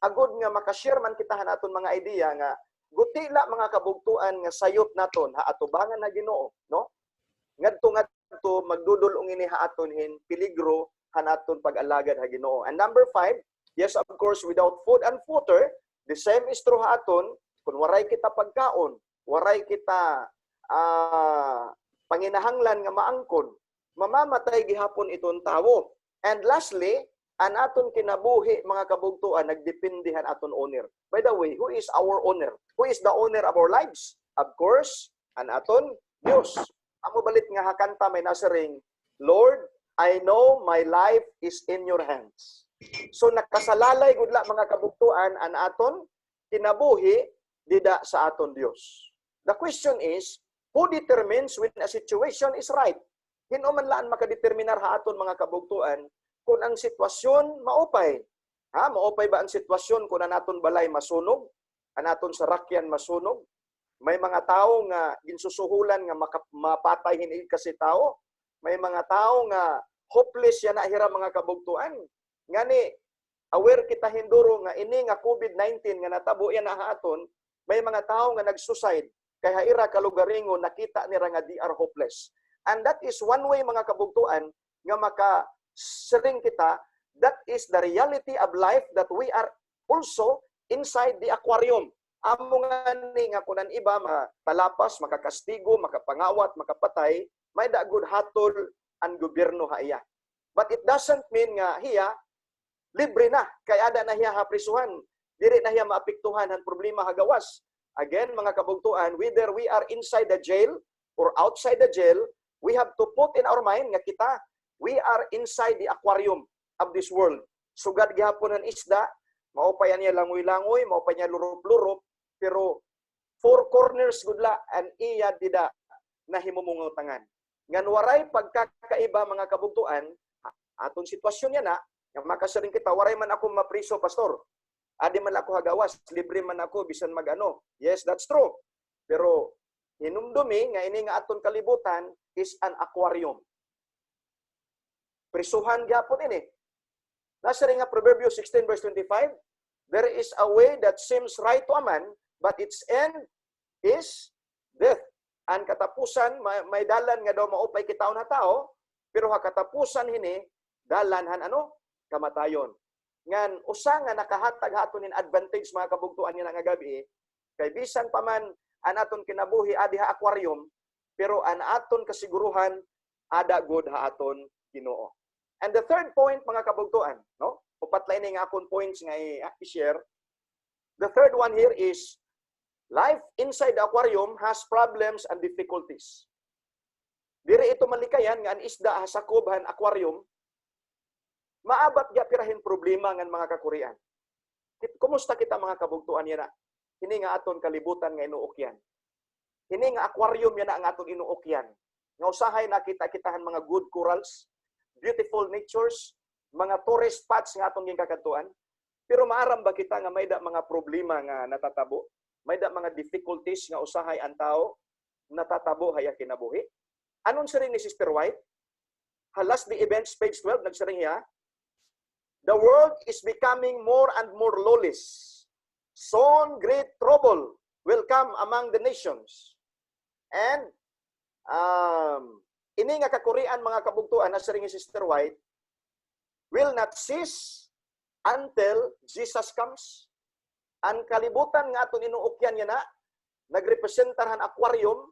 Agod nga makashare man kita naton mga idea nga guti la mga kabugtuan nga sayop naton ha atubangan na Ginoo, no? Ngadto magdudol ini ha aton hin peligro hanaton pag-alagad ha Ginoo. And number 5, yes of course without food and water, the same is true ha aton kun waray kita pagkaon, waray kita panginahanglan nga maangkon, mamamatay gihapon iton tawo. And lastly, an aton kinabuhi mga kabugtuan nagdependihan aton owner. By the way, who is our owner? Who is the owner of our lives? Of course, an aton Dios. Amo balit nga hakanta may nasaring, Lord, I know my life is in your hands. So nakasalalay gudla mga kabugtuan an aton kinabuhi dida sa aton Dios. The question is, who determines when a situation is right? Hinuman laan makadeterminar ha aton mga kabugtuan kung ang sitwasyon maupay. Ha, maupay ba ang sitwasyon kung naton balay masunog, anaton sarakyan masunog? May mga tao nga ginsusuhulan nga mapatay hini kasi tao. May mga tao nga hopeless yan na hira mga kabugtuan. Ngani aware kita hinduro nga ini nga COVID-19 nga natabo yan na aton, may mga tao nga nag-suicide kay haira kalugaringon nakita nira nga di are hopeless. And that is one way mga kabugtuan nga makasiring kita, that is the reality of life that we are also inside the aquarium. Amo nga ni nga kunan iba matalapas, makakastigo, makapangawat, makapatay, may dagud hatol ang gobyerno ha iya. But it doesn't mean nga hiya libre na kay ada na hiya haprisuhan. Diri na hiya maapektuhan ang problema hagawas. Again, mga kabugtuan, whether we are inside the jail or outside the jail, we have to put in our mind nga kita, we are inside the aquarium of this world. Sugad gihapon ang isda, maupayan niya langoy-langoy, maupayan niya lurup-lurup, pero four corners gudla and iya dida na himumungutangan. Ngan waray pagkakaiba mga kabugtuan, atong sitwasyon niya na, nga makasaring kita, waray man ako mapriso, pastor. Adi man ako hagawas, libre man ako, bisan magano. Yes, that's true. Pero, hinumdumi, nga ini nga aton kalibutan, is an aquarium. Prisuhan gyapon ini. Nasa rin nga Proverbio 16 verse 25, there is a way that seems right to a man, but its end is death. Ang katapusan, may dalan nga daw maupay kitaon na tao, pero ha katapusan hini, dalan han ano? Kamatayon. Ngan usa nga nakahatag haton nin advantage mga kabugtuan niya nga gabi, kay bisan pa man an aton kinabuhi adi ha aquarium, pero an aton kasiguruhan ada good ha aton Ginoo. And the third point mga kabugtuan, no? Upat lain nga akon points nga i-share. The third one here is Life inside the aquarium has problems and difficulties. Diri ito malikayan nga ang isda sa kubhan aquarium, maabat ga pirahin problema ngan mga kakurian. Kumusta kita mga kabugtuan yan na? Hini nga aton kalibutan nga inuokyan. Hini nga aquarium yan na ang aton inuokyan. Nga usahay nakita-kitahan mga good corals, beautiful natures, mga tourist spots nga atong gingkakatuan. Pero maaram ba kita nga may da mga problema nga natatabo? May da mga difficulties nga usahay ang tao natatabo haya kinabuhi? Anon siring ni Sister White? Halas the events, page 12, nagsiring hiya, the world is becoming more and more lawless. Soon great trouble will come among the nations. And ini nga kakurian mga kabugtuan na siring ni Sister White will not cease until Jesus comes. Ang kalibutan nga aton inuukyan niya na, nagrepresentarhan aquarium,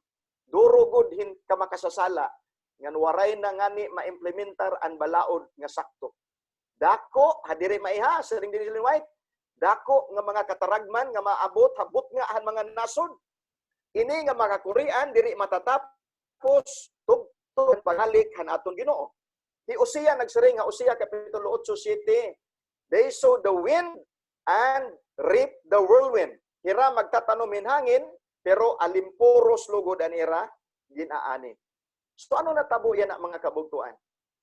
durugod hin kamakasasala, ngan waray na ngani ma-implementar ang balaod nga sakto. Dako, hadiri maiha, siring din ni White, dako nga mga kataragman, nga maabot, habot nga ang mga nasod. Ini nga mga Korean, diri matatapos, tugtog, pagalik, han aton Ginoo. Di Usia, nagsiring nga Usia, Kapitulo 8:7, they sow the wind and reap the whirlwind. Hira magtatanom hangin, pero alimpuros lugod an ira ginaani. So ano natabo yan na mga kabugtuan?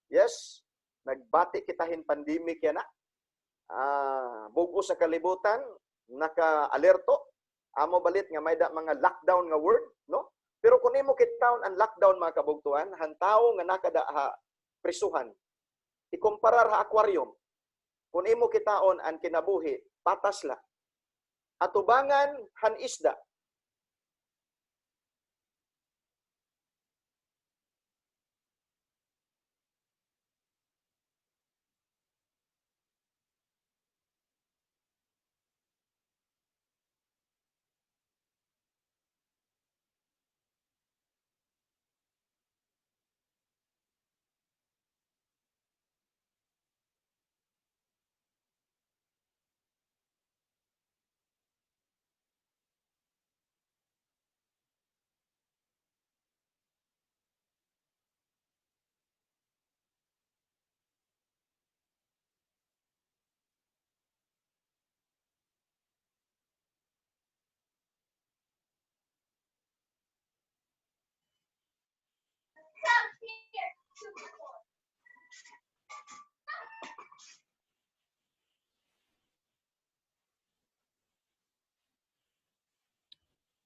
Yes, nagbati kitahin pandemic yan na. Bugo sa kalibutan, naka-alerto. Amo balit nga may da mga lockdown nga word, no? Pero kung imo kitaon ang lockdown mga kabugtuan, hantaw nga nakada prisuhan. Ikumparar ha aquarium. Kung imo kitaon ang kinabuhi, patas la. Atubangan han isda.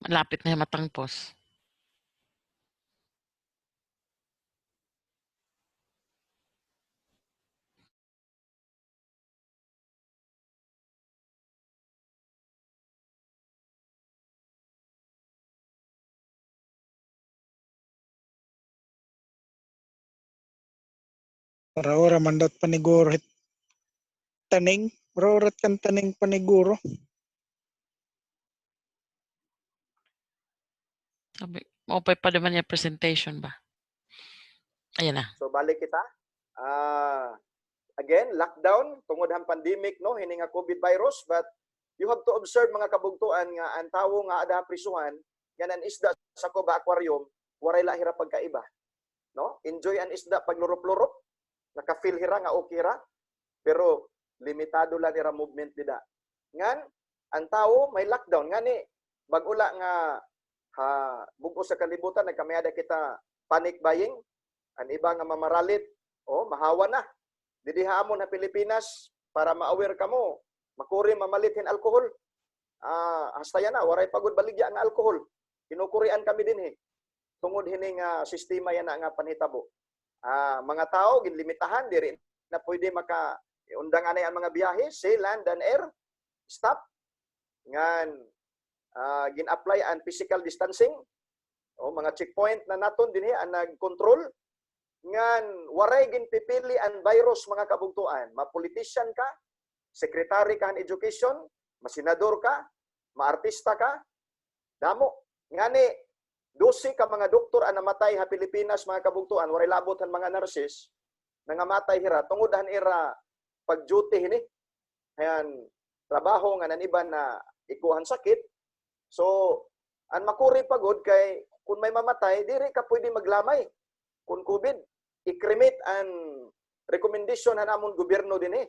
Malapit na yung matangpos. Ora mandat paniguro taning, rorat kan taning paniguro. Sabi, mapay pa naman yung presentation ba? Ayan na. So balik kita. Again, lockdown tungod ang pandemic, no, hini nga COVID virus, but you have to observe mga kabugtuan nga ang tawo nga ada prisuhan, yan ang isda sa Cuba Aquarium, waray la hira pagkaiba. No? Enjoy ang isda paglurop-lurop, naka-feel hira nga okay ra, pero limitado lang hira movement dida. Ngan ang tawo may lockdown ngani bagula nga bugo sa kalibutan nagkamayada kita panic buying, ang iba nga mamaralit, mahawa na. Didi hamon na Pilipinas para ma-aware kamo, makuri mamalitin alcohol. Hasta yan na, waray pagod baligya ang alcohol. Kinukurian kami din tungod hining sistema yan nga panhitabo. Mga tao ginlimitahan diri na pwede maka undang anay ang mga biyahe, sea, land, and air. Stop. Ngan gin-apply ang physical distancing. Mga checkpoint na naton dinhi ang nag-control. Ngan waray ginpipili ang virus mga kabugtuan. Ma-politician ka, secretary ka ng education, masenador ka, ma-artista ka, damo. Ngani 12 ka mga doktor ang namatay ha Pilipinas mga kabugtuan, waray labot ang mga nurses nangamatay hira tungod han ira pag-duty hini. Ayan, trabaho nga naniban na ikuhan sakit. So, ang makuri pagod kay kung may mamatay, diri ka pwede maglamay. Kung COVID, i-cremate ang recommendation na namon gobyerno din eh.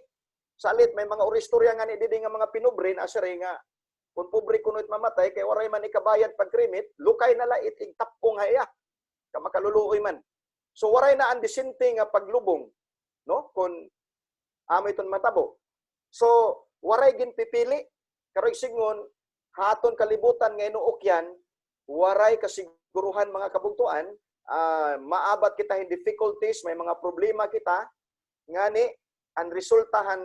Salit may mga oristorya nga ni didi nga mga pinubrin asari nga kung pobre kuno't mamatay kay oray man ikabayad pag cremate, lukay na lait igtapong haya. Ka makaluluoy man. So waray na ang disente nga paglubong, no? Kung amo iton matabo. So waray gin pipili karoy signon haton kalibutan nga inuokyan, waray kasiguruhan mga kabugtuan, maabat kita in difficulties, may mga problema kita ngani ang resultahan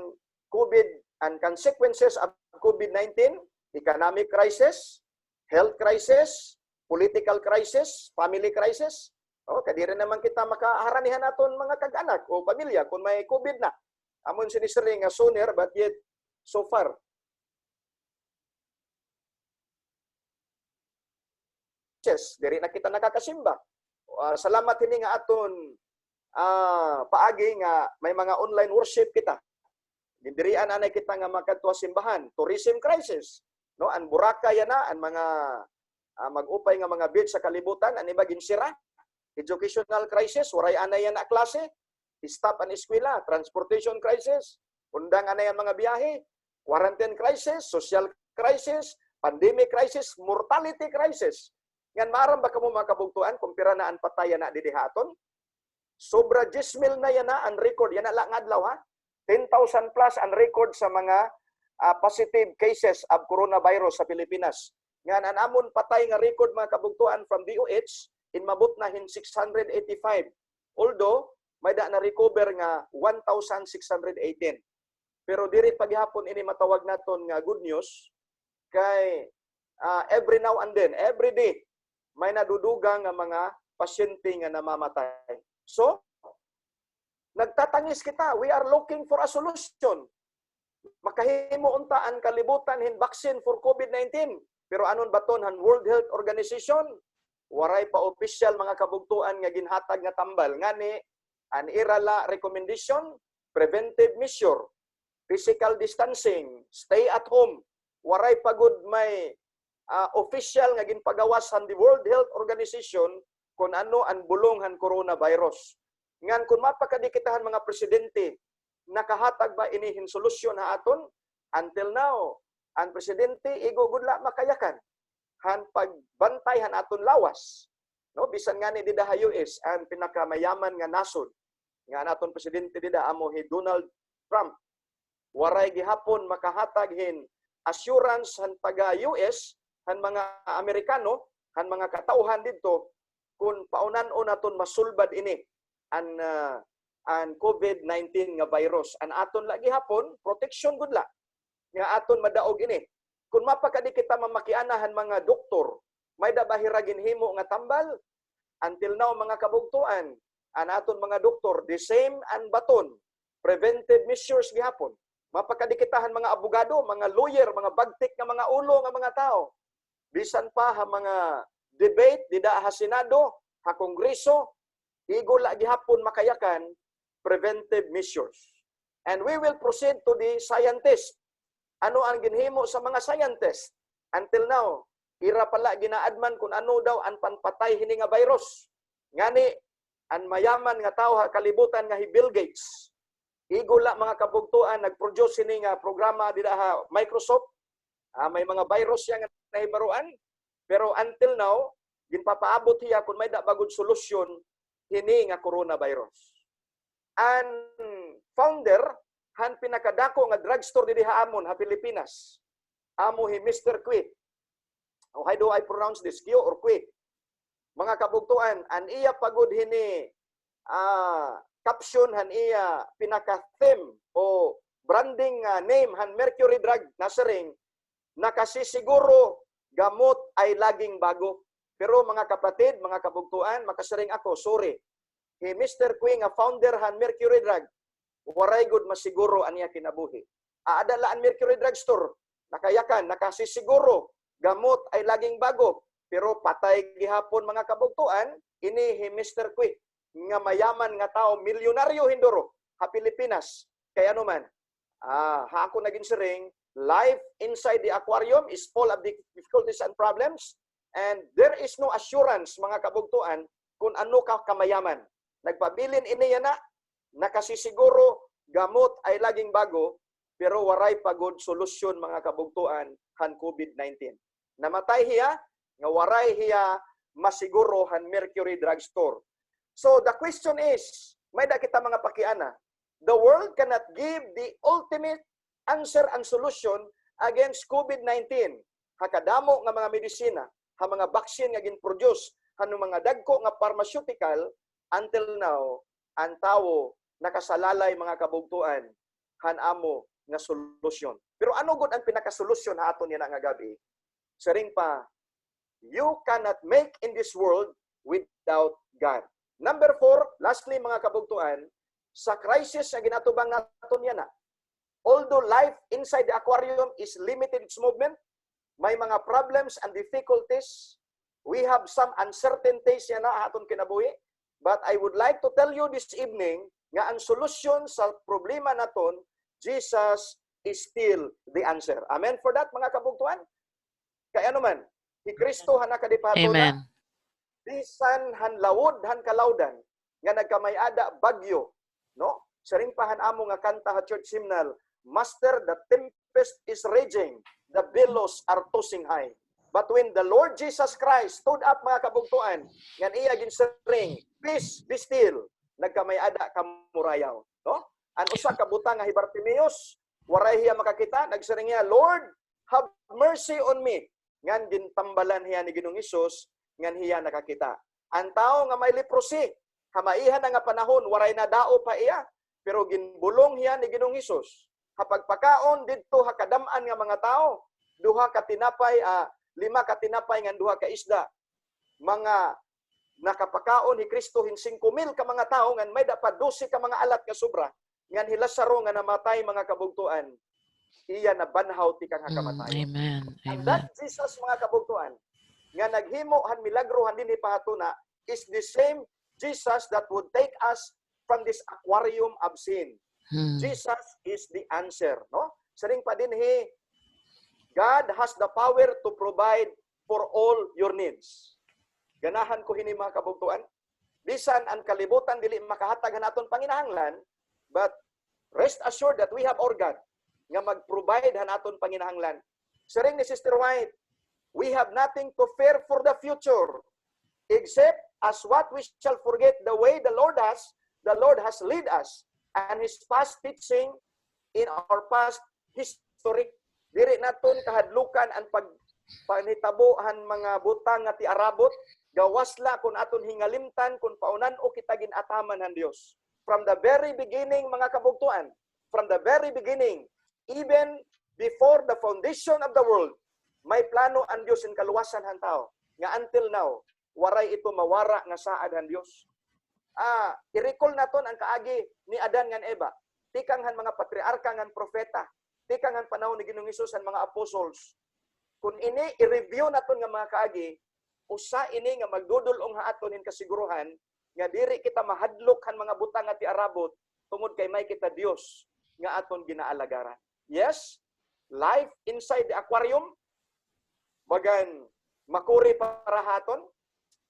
COVID and consequences of COVID-19, economic crisis, health crisis, political crisis, family crisis. O, kadiri naman kita makaharanihan naton mga kag-anak o pamilya kung may COVID na. Amon sinisiri nga sooner but yet so far. Diri na kita nakakasimba. Salamat ini nga aton paagi nga may mga online worship kita. Dirian anay kita nga makadto simbahan. Tourism crisis, no? Ang Boracay na, ang mga mag-upay nga mga beach sa kalibutan, ani ba ginsira? Educational crisis, waray anay na klase. Stop ang eskwela, transportation crisis, undang anay ang mga biyahe, quarantine crisis, social crisis, pandemic crisis, mortality crisis. Ngan maram ba kamo makabugtuan kumpira na ang patayan na didihaton? Sobra 10,000 na yan na ang record. Yan na lang adlaw ha. 10,000 plus ang record sa mga positive cases of coronavirus sa Pilipinas. Nga ang amon patay nga record mga kabugtuan from DOH, inmabot na hin 685. Although, may da na recover nga 1,618. Pero diri paghapon ini matawag naton nga good news kay every now and then, every day, may naduduga nga mga pasyente nga namamatay. So, nagtatangis kita. We are looking for a solution. Makahimo unta ang kalibutan hin vaccine for COVID-19. Pero anon baton han World Health Organization? Waray pa official mga kabugtuan nga ginhatag nga tambal. Ngani, an irala recommendation, preventive measure, physical distancing, stay at home. Waray pagod may official nga ginpagawas han the World Health Organization kung ano ang bulong han coronavirus. Ngan kung mapakadikitahan mga presidente, nakahatag ba inihin solusyon ha aton? Until now, ang presidente igugudla makayakan han pagbantay han aton lawas. No, bisan nga ni dida US ang pinakamayaman nga nasod. Nga aton presidente dida amo hi Donald Trump. Waray gihapon makahatag hin assurance han taga US han mga Amerikano, han mga katauhan didto kung paunan-o naton masulbad ini ang COVID-19 nga virus. An aton lagi hapon protection gud la nga aton madaog ini. Kung mapakadi kita mamakianahan mga doktor, may dabahira ginhimo nga tambal. Until now mga kabugtuan, an aton mga doktor the same and baton preventive measures gihapon. Mapakadikitahan mga abogado, mga lawyer, mga bagtik nga mga ulo nga mga tao. Bisan pa ha mga debate dida ha Senado, ha Kongreso, igula gihapon makayakan preventive measures. And we will proceed to the scientists. Ano ang ginhimo sa mga scientists? Until now, ira pala ginaadman kung ano daw ang panpatay hini nga virus. Ngani, ang mayaman nga tao ha kalibutan nga hi Bill Gates. Igula mga kabugtuan, nag-produce hini nga programa dida ha Microsoft. May mga virus yang nahibaruan. Pero until now, ginpapaabot hiya kung may da bagod solusyon hini nga coronavirus. Ang founder han pinakadako nga drugstore didi ha amon ha Pilipinas. Amo hi Mr. Qui. How do I pronounce this? Kyo or Qui? Mga kabugtuan, an iya pagod hini caption han iya pinaka-theme o branding name han Mercury Drug Nasaring nakasisiguro gamot ay laging bago. Pero mga kapatid, mga kabugtuan, makasaring ako, sorry. Hi Mr. Qui nga founder han Mercury Drug, waray good masiguro aniya kinabuhi. Aadala ang Mercury Drug Store, nakayakan, nakasisiguro, gamot ay laging bago. Pero patay gihapon mga kabugtuan, ini hi Mr. Qui, nga mayaman nga tao, milyonaryo hindoro, ha Pilipinas. Kaya ano man, ha ako naging siring, Life inside the aquarium is full of difficulties and problems, and there is no assurance, mga kabugtuan, kung ano ka kamayaman. Nagpabilin iniya na, nakasisiguro, gamot ay laging bago, pero waray pagod solusyon, mga kabugtuan, han COVID-19. Namatay hiya, nga waray hiya masiguro han Mercury Drugstore. So the question is, may da kita mga pakiana, the world cannot give the ultimate answer and solution against COVID-19. Hakadamo nga mga medisina, ha mga vaccine nga gin-produce, hano mga dagko nga pharmaceutical, until now, ang tao nakasalalay, mga kabugtuan, han amo nga solusyon. Pero ano gud ang pinakasolusyon ha aton yan nga gabi? Saring pa, you cannot make in this world without God. Number 4, lastly, mga kabugtuan, sa crisis nga ginatubang naton yan na, although life inside the aquarium is limited its movement, may mga problems and difficulties, we have some uncertainties yan na aton kinabuhi, but I would like to tell you this evening nga ang solusyon sa problema naton, Jesus is still the answer. Amen for that, mga kabugtuan? Kaya naman, si Kristo han nakadipato na, Amen. bisan han lawod han kalawdan, nga nagkamayada bagyo, no? Saring pahan amo nga kanta ha church hymnal, Master, the tempest is raging, the billows are tossing high. But when the Lord Jesus Christ stood up, mga kabugtuan, ngan iya ginsaring, peace, be still, nagkamayada kamurayaw. No? An usa ka butang nga si Bartimeus, waray hiya makakita, nagsaring niya, Lord, have mercy on me. Ngan gintambalan hiya ni Ginoong Hesus, ngan hiya nakakita. Ang tao nga may leprosy, hamaihan na nga panahon, waray na dao pa iya, pero ginbulong hiya ni Ginoong Hesus. Hapagpakaon didto hakadaman nga mga tao, 5 ka tinapay ngan 2 ka isda. Mga nakapakaon ni Kristo hin 5,000 ka mga tao ngan may dapat 12 ka mga alat nga sobra. Ngan si Lazaro nga namatay, mga kabugtuan, iya na banhaw ti kang kamatayon. Amen. And Amen. that Jesus, mga kabugtuan, nga naghimo han milagro han dinhi pahatuna, is the same Jesus that would take us from this aquarium of sin. Jesus is the answer, no? Saring pa dinhi, God has the power to provide for all your needs. Ganahan ko hini, mga kabugtuan. Bisan ang kalibutan dili makahatag naton panginahanglan, but rest assured that we have our God nga mag-provide naton panginahanglan. Saring ni Sister White, we have nothing to fear for the future except as what we shall forget the way the Lord has lead us and His past teaching in our past history. Diri naton kahadlukan ang panhitabohan mga butang nga ti arabot, gawasla kun aton hingalimtan kun paunan o kita ginataman han Dios. From the very beginning, mga kabugtuan, from the very beginning, even before the foundation of the world, may plano ang Dios in kaluwasan han tao. Nga until now, waray ito mawara nga saad han Dios. I-recall naton ang kaagi ni Adan ngan Eva. Tikang han mga patriarka ngan propeta. Tikang han panahon ni Ginoong Hesus han mga apostles. Kung ini i-review naton nga mga kaagi, usa ini nga magdudulong ha aton hin kasiguruhan nga diri kita mahadlok han mga butang nga ti arabot tungod kay may kita Dios nga aton ginaalagaran. Yes, life inside the aquarium bagan makuri para haton,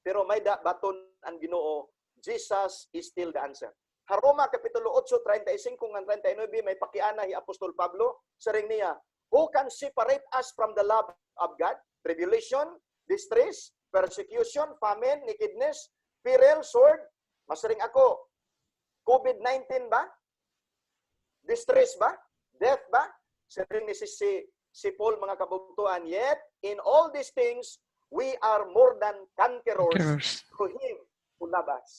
pero may baton ang Ginoo. Jesus is still the answer. Roma Kapitulo 8, 35 hanggang 39, may pakiana si Apostol Pablo. Saring niya, who can separate us from the love of God? Tribulation, distress, persecution, famine, nakedness, peril, sword. Masaring ako, COVID-19 ba? Distress ba? Death ba? Saring ni si Paul, mga kabugtuan, yet in all these things, we are more than conquerors to Him who loves us.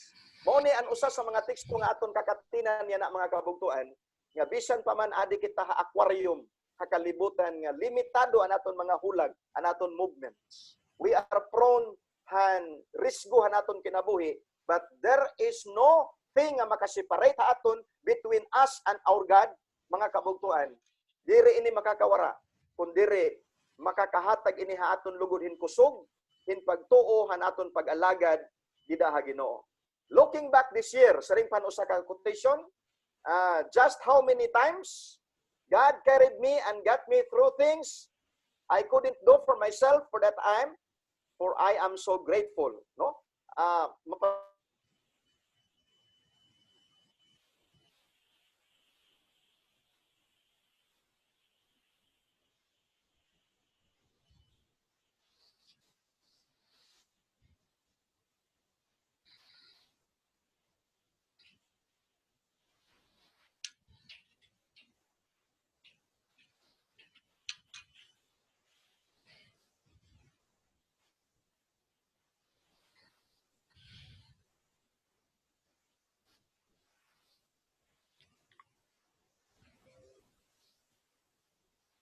Mao ni ang usa sa mga teksto nga aton kakatinan niya na, mga kabugtuan, nga bisan pa man adi kita ha aquarium, kakalibutan nga limitado ang aton mga hulag, ang aton movements. We are prone han risgo han aton kinabuhi, but there is no thing nga makaseparate ha aton between us and our God, mga kabugtuan. Diri ini makakawara, kun diri makakahatag ini ha aton lugod hin kusog, hin pagtuo han aton pag-alagad gida ha Ginoo. Looking back this year, saring pan usa ka quotation, just how many times God carried me and got me through things I couldn't do for myself for that time, for I am so grateful. No?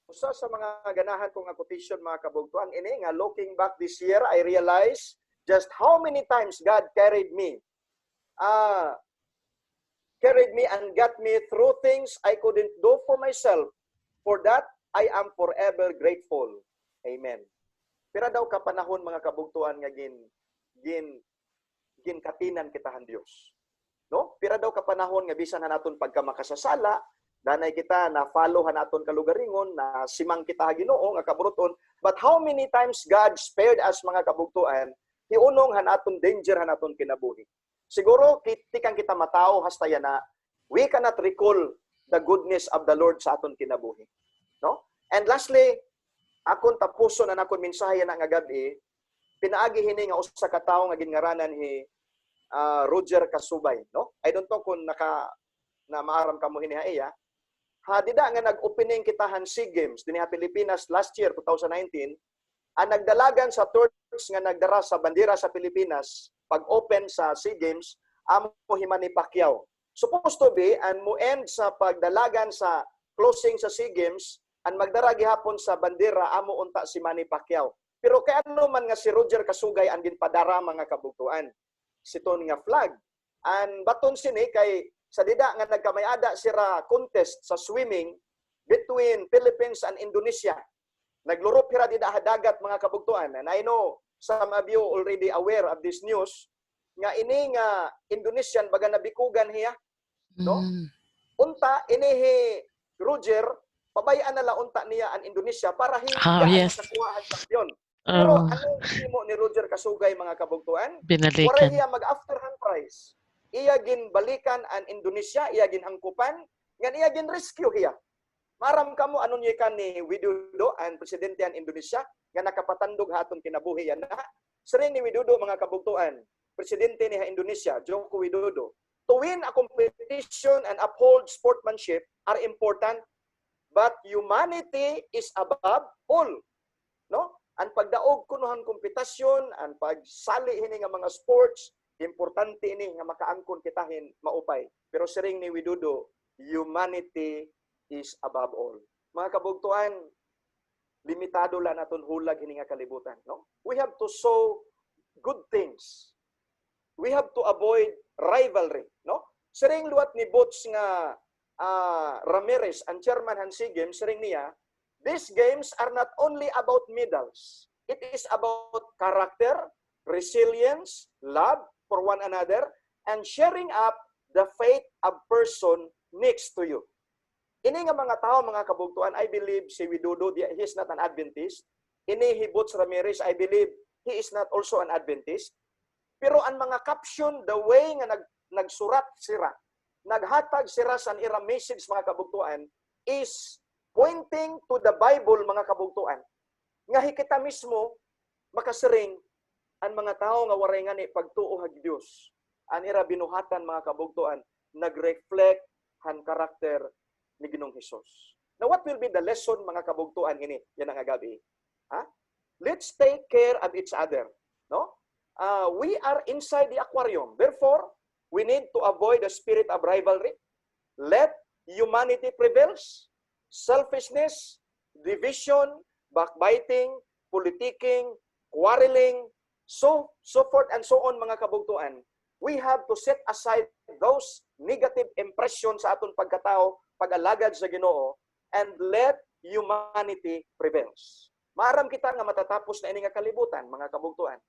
Usa sa mga ganahan kong quotation mga kabugtuan ini nga looking back this year I realized just how many times God carried me and got me through things I couldn't do for myself. For that I am forever grateful. Amen. Pira daw ka panahon mga kabugtuan nga katinan kitahan Dios. No? Pira daw ka panahon nga bisan na naton pagka makasasala, danay kita na follow hanaton kalugaringon na simang kita Ginoo nga kaburuton, but how many times God spared us mga kabugtuan hiunong hanaton danger hanaton kinabuhi. Siguro tikang kita matao hastaya na we cannot recall the goodness of the Lord sa aton kinabuhi. No? And lastly, akon tapuson na akon mensahe na nga gabi, pinaagi hini nga usa ka tawo nga gingaranan ni Roger Kasubay, no? I don't know kung na maaram kamo hini iya. Dida nga nag-opening kitahan SEA Games dinhi Pilipinas last year 2019, ang nagdalagan sa torch nga nagdara sa bandera sa Pilipinas pag-open sa SEA Games amo Manny Pacquiao. Supposed to be and mo end sa pagdalagan sa closing sa SEA Games ang magdara gihapon sa bandera amo unta si Manny Pacquiao. Pero kay ano man nga si Roger Kasugay ang ginpadara mga kabugtuan. Siton nga flag. An baton sini kay sa dida nga nagkamayada sira contest sa swimming between Philippines and Indonesia. Naglurop hira dida dagat mga kabugtuan. And I know some of you already aware of this news nga ini nga Indonesian baga nabikugan hiya. No? Unta ini Roger pabayaan na unta niya ang Indonesia para hindi makakuha ang champion. Pero anong himo ni Roger Kasugay mga kabugtuan? Binalikan. Wala hiya mag-afterhand prize. Iya gin balikan ang Indonesia, iya gin hangkupan, ngan iya gin rescue hiya. Maram kamo anon yikan ni Widodo ang presidente ang Indonesia nga nakapatandog hatong kinabuhi yan na. Sering ni Widodo mga kabugtuan, presidente ni Indonesia, Joko Widodo. To win a competition and uphold sportsmanship are important, but humanity is above all. No? Ang pagdaog kunuhan kompetasyon, ang pagsali hini nga mga sports, importante ini nga makaangkon kitahin maupay. Pero siring ni Widodo, humanity is above all. Mga kabugtuan, limitado lang naton hulag hini nga kalibutan, no? We have to sow good things. We have to avoid rivalry, no? Siring luwat ni Butch nga Ramirez, ang chairman ng SEA Games, siring niya, these games are not only about medals. It is about character, resilience, love for one another, and sharing up the faith of person next to you. Ini nga mga tao, mga kabugtuan, I believe si Widodo, he is not an Adventist. Ini Butch Ramirez, I believe he is not also an Adventist. Pero ang mga caption, the way nga nagsurat sira, naghatag sira sa ira message mga kabugtuan, is pointing to the Bible mga kabugtuan. Nga hikita mismo, makasiring, ang mga tao nga waray nga ni pagtuo hag Dios. Ang ira binuhatan mga kabugtuan, nag-reflect han karakter ni Ginoong Hesus. Now what will be the lesson mga kabugtuan ini? Yan ang gabi. Let's take care of each other. No? We are inside the aquarium. Therefore, we need to avoid the spirit of rivalry. Let humanity prevails. Selfishness, division, backbiting, politicking, quarreling, so forth and so on mga kabugtuan. We have to set aside those negative impressions sa aton pagkatao, pag-alagad sa Ginoo, and let humanity prevails. Maaram kita nga matatapos na ini nga kalibutan, mga kabugtuan.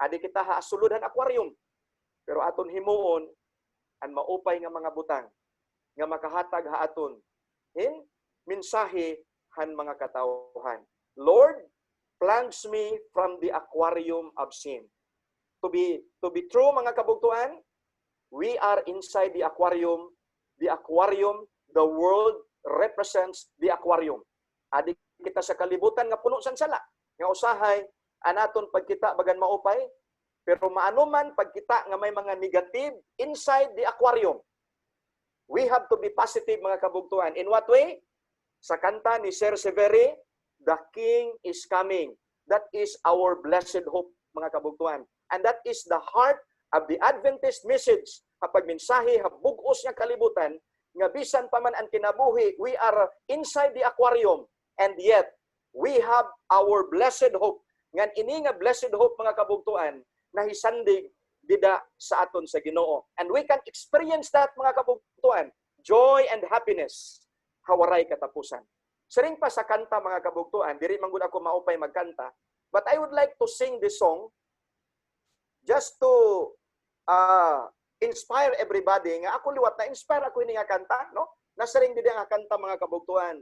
Adi kita haasuludan aquarium. Pero aton himuon ang maupay nga mga butang nga makahatag haaton mensahe han mga katawhan. Lord, plunge me from the aquarium of sin. To be true, mga kabugtuan, we are inside the aquarium. The aquarium, the world represents the aquarium. Adi kita sa kalibutan nga puno san sala. Nga usahay, anaton pagkita bagan maupay, pero maanuman pagkita nga may mga negative inside the aquarium. We have to be positive, mga kabugtuan. In what way? Sa kanta ni Sir Severi, the King is coming. That is our blessed hope, mga kabugtuan. And that is the heart of the Adventist message. Kapag mensahe, habugos nga kalibutan, nga bisan pa man ang kinabuhi, we are inside the aquarium. And yet, we have our blessed hope. Ngan ini nga blessed hope, mga kabugtuan, na hisandig dida sa aton sa Ginoo. And we can experience that, mga kabugtuan, joy and happiness. Hawaray katapusan. Siring pa sa kanta, mga kabugtuan, diri man gud ako maupay magkanta, but I would like to sing this song just to inspire everybody nga ako liwat na inspire ako ini nga kanta, no? Nasaring didi nga kanta, mga kabugtuan.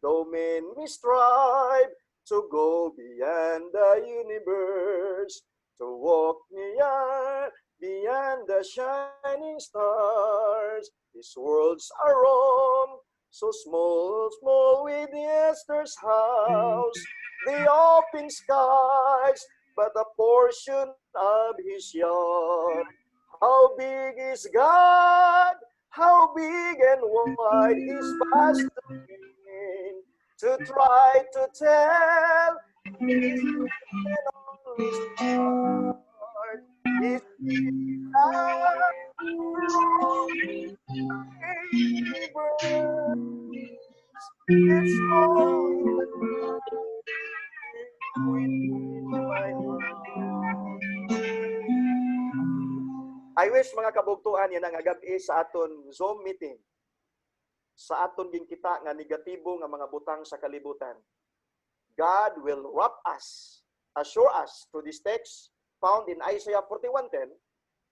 Though men may strive to go beyond the universe, to walk beyond the shining stars, these worlds are wrong. So small, small with yesterday's house, the open skies, but a portion of His yard. How big is God? How big and wide His vast domain? To try to tell His only heart is it's I wish, mga kabugtuan, yan ang agabi sa aton Zoom meeting. Sa aton ging kita nga negatibo nga mga butang sa kalibutan. God will wrap us, assure us through this text found in Isaiah 41:10.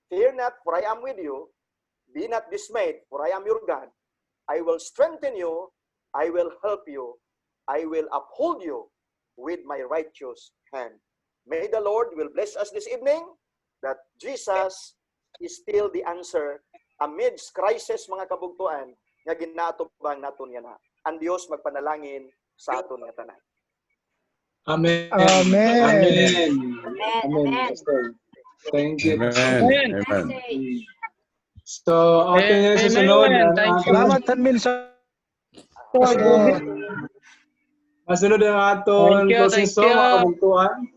Fear not, for I am with you. Be not dismayed, for I am your God. I will strengthen you. I will help you. I will uphold you with my righteous hand. May the Lord will bless us this evening that Jesus is still the answer amidst crisis, mga kabugtuan, nga ginatubang naton yan na. Ang Diyos magpanalangin sa aton nga tanan. Amen. Amen. Amen. Amen. Amen. Pastor. Thank you. Amen. Amen. So, okay na sa sunod. Thank you. Salamat tanmin sa Masunod ang aton Thank you, closing thank song, you. mga kabugtuan.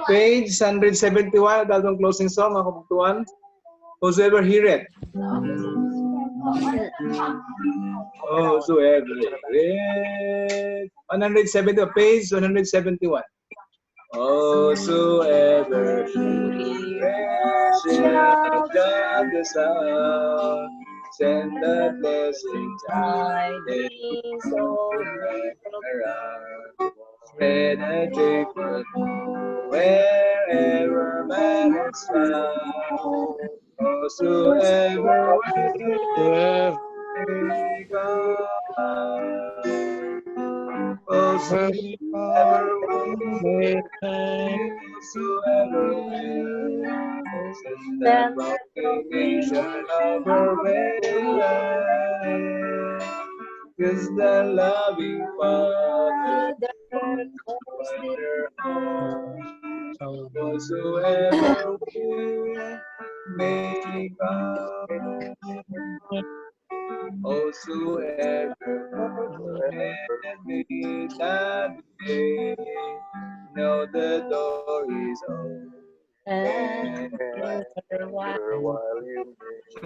Page 171, ang atong closing song, mga kabugtuan. Whosoever heareth. Whosoever heareth. 170, page 171. Whosoever heareth shall God the sound, send the blessing tidings all around. Penetrate wherever man is found. Whosoever will God. Whosoever will, whosoever will, send the proclamation of her way. Because the loving Father wonder on whosoever will may come. Whosoever may that day know the door is open. While you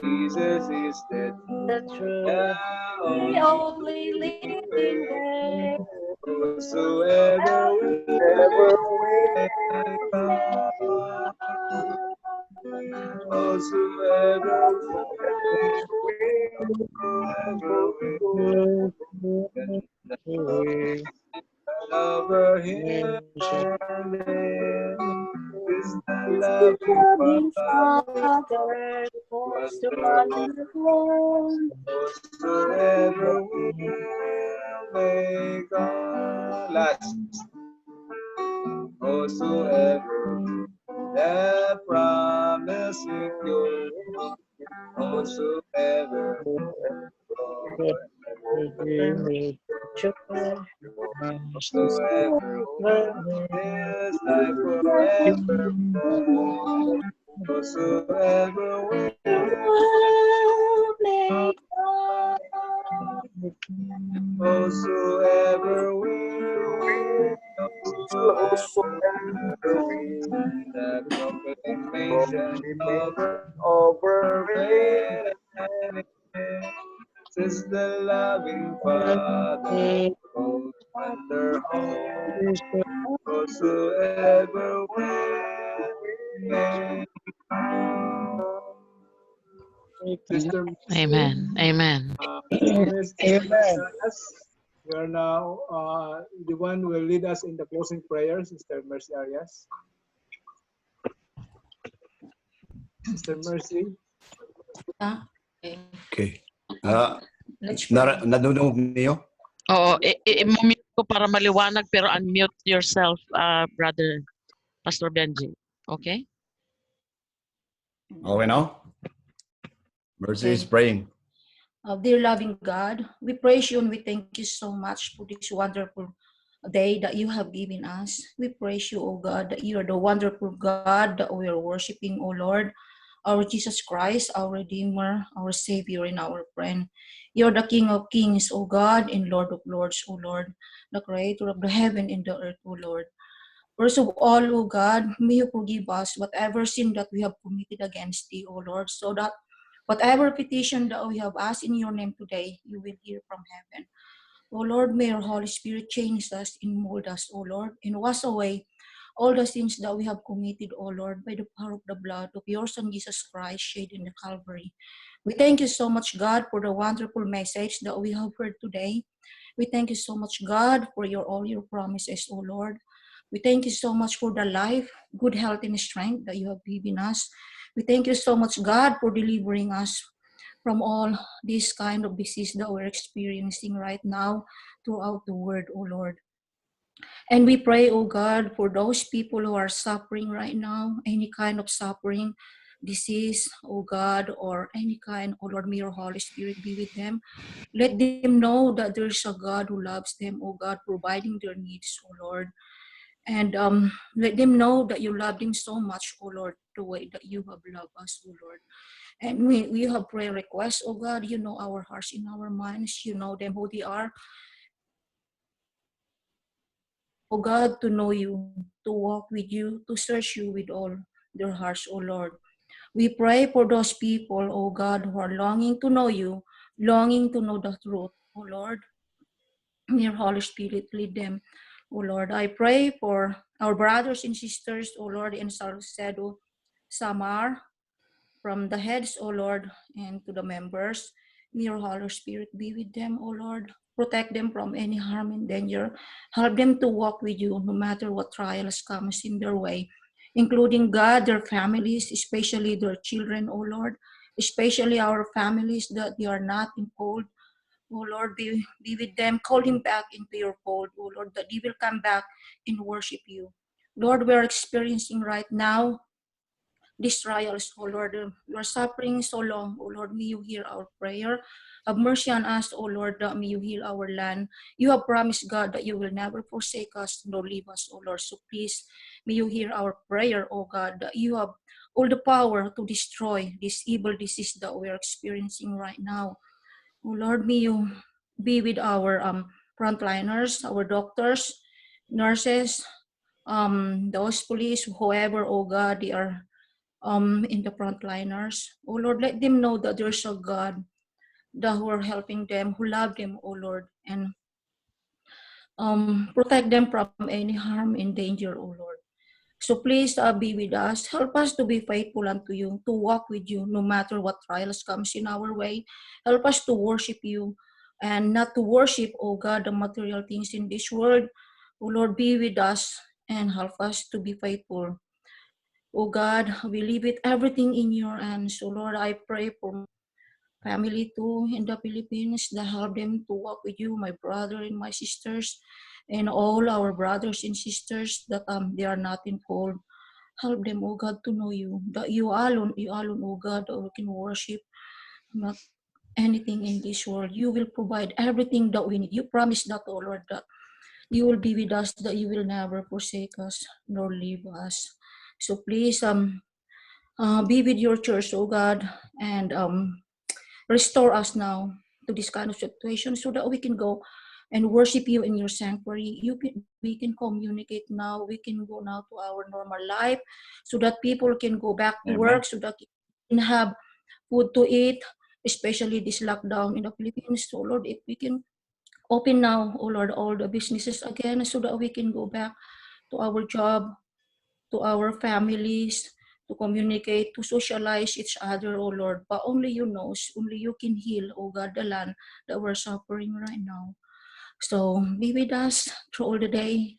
Jesus is the truth, the the only living way. Whosoever over him is the loving Father was the wonderful. Whosoever will make God last. Whosoever the promise secure. Whosoever whosoever is life forevermore. Whosoever will Make God. whosoever will that proclamation Over great and is the loving Father, both under home, whosoever will make Sister Amen. Amen. Miss Amen. Arias, you are now the one who will lead us in the closing prayer, Sister Mercy Arias. Sister Mercy. Okay. Let's pray. Nanunog niyo? Oo, i-mute ko para maliwanag pero unmute yourself, brother Pastor Benji. Okay? Okay now? Mercy is Okay. praying. Dear loving God, we praise you and we thank you so much for this wonderful day that you have given us. We praise you, O God, that you are the wonderful God that we are worshiping, O Lord, our Jesus Christ, our Redeemer, our Savior, and our friend. You're the King of Kings, O God, and Lord of Lords, O Lord, the Creator of the heaven and the earth, O Lord. First of all, O God, may you forgive us whatever sin that we have committed against thee, O Lord, so that whatever petition that we have asked in your name today, you will hear from heaven. O Lord, may your Holy Spirit change us and mold us, O Lord, and wash away all the sins that we have committed, O Lord, by the power of the blood of your Son Jesus Christ shed in the Calvary. We thank you so much, God, for the wonderful message that we have heard today. We thank you so much, God, for all your promises, O Lord. We thank you so much for the life, good health, and strength that you have given us. We thank you so much, God, for delivering us from all this kind of disease that we're experiencing right now throughout the world, O Lord. And we pray, O God, for those people who are suffering right now, any kind of suffering, disease, O God, or any kind, O Lord, may your Holy Spirit be with them. Let them know that there is a God who loves them, O God, providing their needs, O Lord. And let them know that you love them so much, O Lord, the way that you have loved us, O Lord. And we have prayer requests, oh God. You know our hearts and our minds. You know them, who they are. Oh God, to know you, to walk with you, to search you with all their hearts, oh Lord. We pray for those people, oh God, who are longing to know you, longing to know the truth, oh Lord. Your Holy Spirit, lead them, oh Lord. I pray for our brothers and sisters, oh Lord, in Salcedo, Samar, from the heads, O Lord, and to the members. May your Holy Spirit be with them, O Lord. Protect them from any harm and danger. Help them to walk with you no matter what trials comes in their way, including God, their families, especially their children, O Lord, especially our families that they are not in fold. O Lord, be with them. Call him back into your fold, O Lord, that they will come back and worship you. Lord, we are experiencing right now these trials, oh Lord. We are suffering so long, oh Lord. May you hear our prayer. Have mercy on us, oh Lord. May you heal our land. You have promised, God, that you will never forsake us nor leave us, oh Lord. So please, may you hear our prayer, oh God, that you have all the power to destroy this evil disease that we are experiencing right now. Oh Lord, may you be with our frontliners, our doctors, nurses, those police, whoever, oh God, they are in the frontliners. Oh Lord, let them know that there's a God that who are helping them, who love them, oh Lord, and protect them from any harm and danger, oh Lord. So please be with us. Help us to be faithful unto you, to walk with you no matter what trials comes in our way. Help us to worship you and not to worship, oh God, the material things in this world. Oh Lord, be with us and help us to be faithful Oh God, we leave it everything in your hands. So Lord, I pray for family too in the Philippines, that help them to walk with you, my brother and my sisters, and all our brothers and sisters that they are not in fault. Help them, oh God, to know you, that you alone, oh God, that we can worship, not anything in this world. You will provide everything that we need. You promise that, oh Lord, that you will be with us, that you will never forsake us nor leave us. So please be with your church, oh God, and restore us now to this kind of situation so that we can go and worship you in your sanctuary. We can communicate now. We can go now to our normal life so that people can go back to Amen. work, so that we can have food to eat, especially this lockdown in the Philippines. So Lord, if we can open now, oh Lord, all the businesses again so that we can go back to our job, to our families, to communicate, to socialize each other, oh Lord. But only you knows, only you can heal, oh God, the land that we're suffering right now. So be with us through all the day.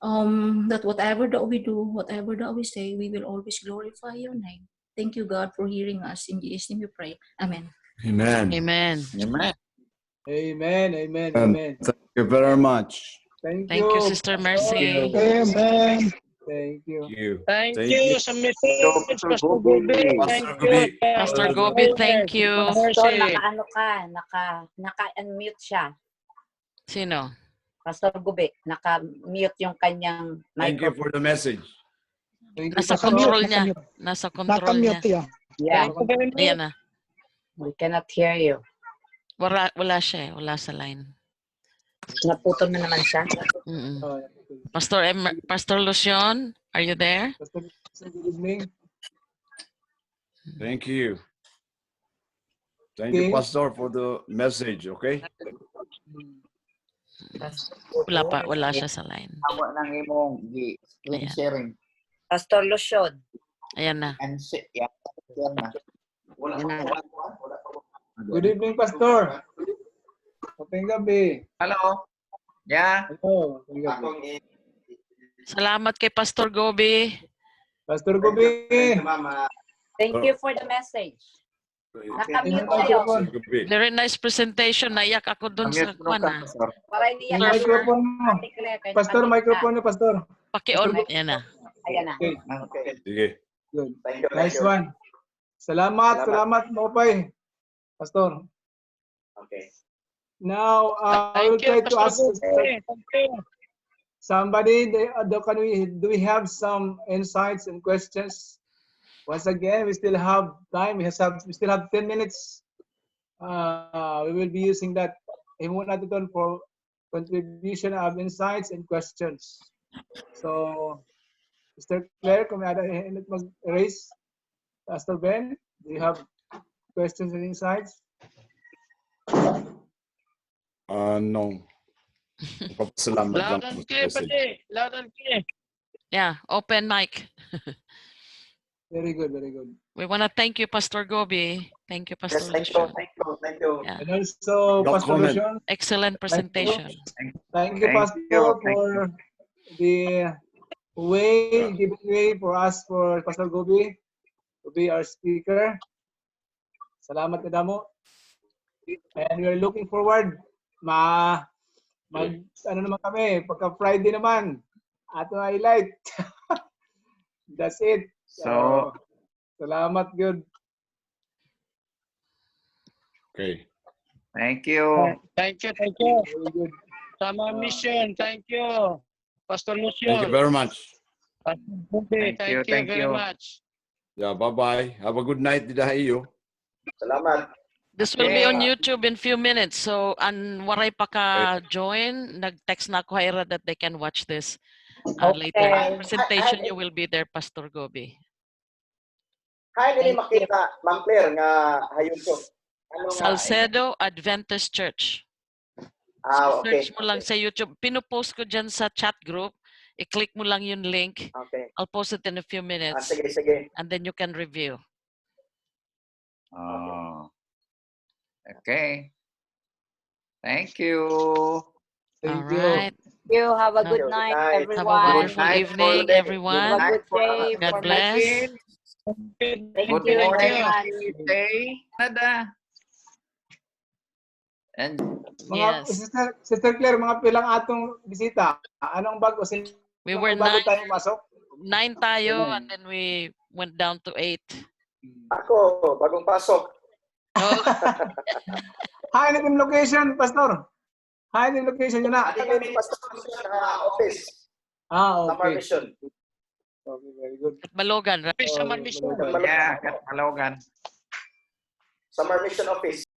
That whatever that we do, whatever that we say, we will always glorify your name. Thank you, God, for hearing us. In Jesus' name we pray. Amen. Amen. Amen. Amen. Amen, amen, amen. Thank you very much. Thank Thank you, you, Sister Pastor. Mercy. Amen. Thank you. Thank you. Thank Thank you you, sa message, Pastor Pastor Gobi. Gobi. Thank Pastor you, Gobi. Pastor Brother Gobi, Gobi. thank you. Pastor, Mercy. naka-unmute siya. Sino? Pastor Gube, naka-mute yung kanyang Thank you microphone. for the message. Thank you, Nasa Pastor. control niya. Nasa control niya. Nakamute yan. Yeah, Thank you very much. Ayan na. we cannot hear you. Wala siya eh. Wala sa line. Naputol na naman siya. Mm-mm. Oh, Pastor Lucian, are you there? Pastor, good evening. Thank you. Thank you, Okay. Pastor, for the message, okay? Wala siya sa line. Awa nang imong screen Ayan. sharing. Pastor Lucian. Ayan na. And share na. Good evening, Pastor. Kapeng gabi. Hello. Yeah. Hello. Kapeng gabi. Salamat kay Pastor Gobi. Pastor Gobi. Thank you for the message. Nakamute kayo. Very nice presentation. Naiyak ako dun sa kwana. Para hindi yan. Microphone mo. Pastor, microphone niyo, Pastor. Paki-on. Ayan na. Ayan na. Okay. Sige. Good. Nice one. Salamat. Mopay. Pastor. Okay. Now, I will try to ask somebody, do we have some insights and questions? Once again, we still have time. We still have 10 minutes. We will be using that. Himon natin ito for contribution of insights and questions. So, Mr. Claire, kung may ada mag-raise. Pastor Ben, do you have questions and insights? No. Salamat lang Loud and po sa clear, message. pati. Loud and clear. Yeah, open mic. Very good, very good. We want to thank you, Pastor Gobi. Thank you, Pastor Yes, thank you, Lucian. thank you. Yeah. And also, No Pastor comment. Lucian, Excellent presentation. thank you, Pastor, for the giving way for us, for Pastor Gobi to be our speaker. Salamat na damo. And we're looking forward. Ano naman kami, pagka Friday naman, ato highlight. That's it. So, salamat, good. Okay. Thank you. Thank you, thank you. Very good. Sama mission, thank you. Pastor Lucian. Thank you very much. Pastor Gobi, thank you very much. Yeah, bye-bye. Have a good night, Didahiyo. Salamat. This will be on YouTube in few minutes. So, waray pa ka join, nag-text na ako Ira that they can watch this later. Presentation, you will be there, Pastor Gobi. Kaya nila makita, Ma'am Claire, nga hayunso. Salcedo Adventist Church. Okay. Search mo lang sa YouTube. Pinupost ko dyan sa chat group. I-click mo lang yung link. Okay. I'll post it in a few minutes. Sige. And then you can review. Okay. Thank you. All right. you. Have a Have good Good night, night. Have a everyone. wonderful night, evening, good everyone. Have a night good for day God for bless. Mikey. Thank Good you morning, very much. USA, Canada. And Mga Yes. Sister Claire, mga pilang atong bisita. Anong bago? We were Bago 9 tayo pasok? tayo, and then we went down to 8. Ako, bagong pasok. Oh, Hi, team location, Pastor. Hi, team location yun na. Adi kami pastor sa office. Ah, Summer okay. mission. Okay, very good. at Balogan, right? Summer mission. Balogan. yeah, Katalogan. Summer mission office.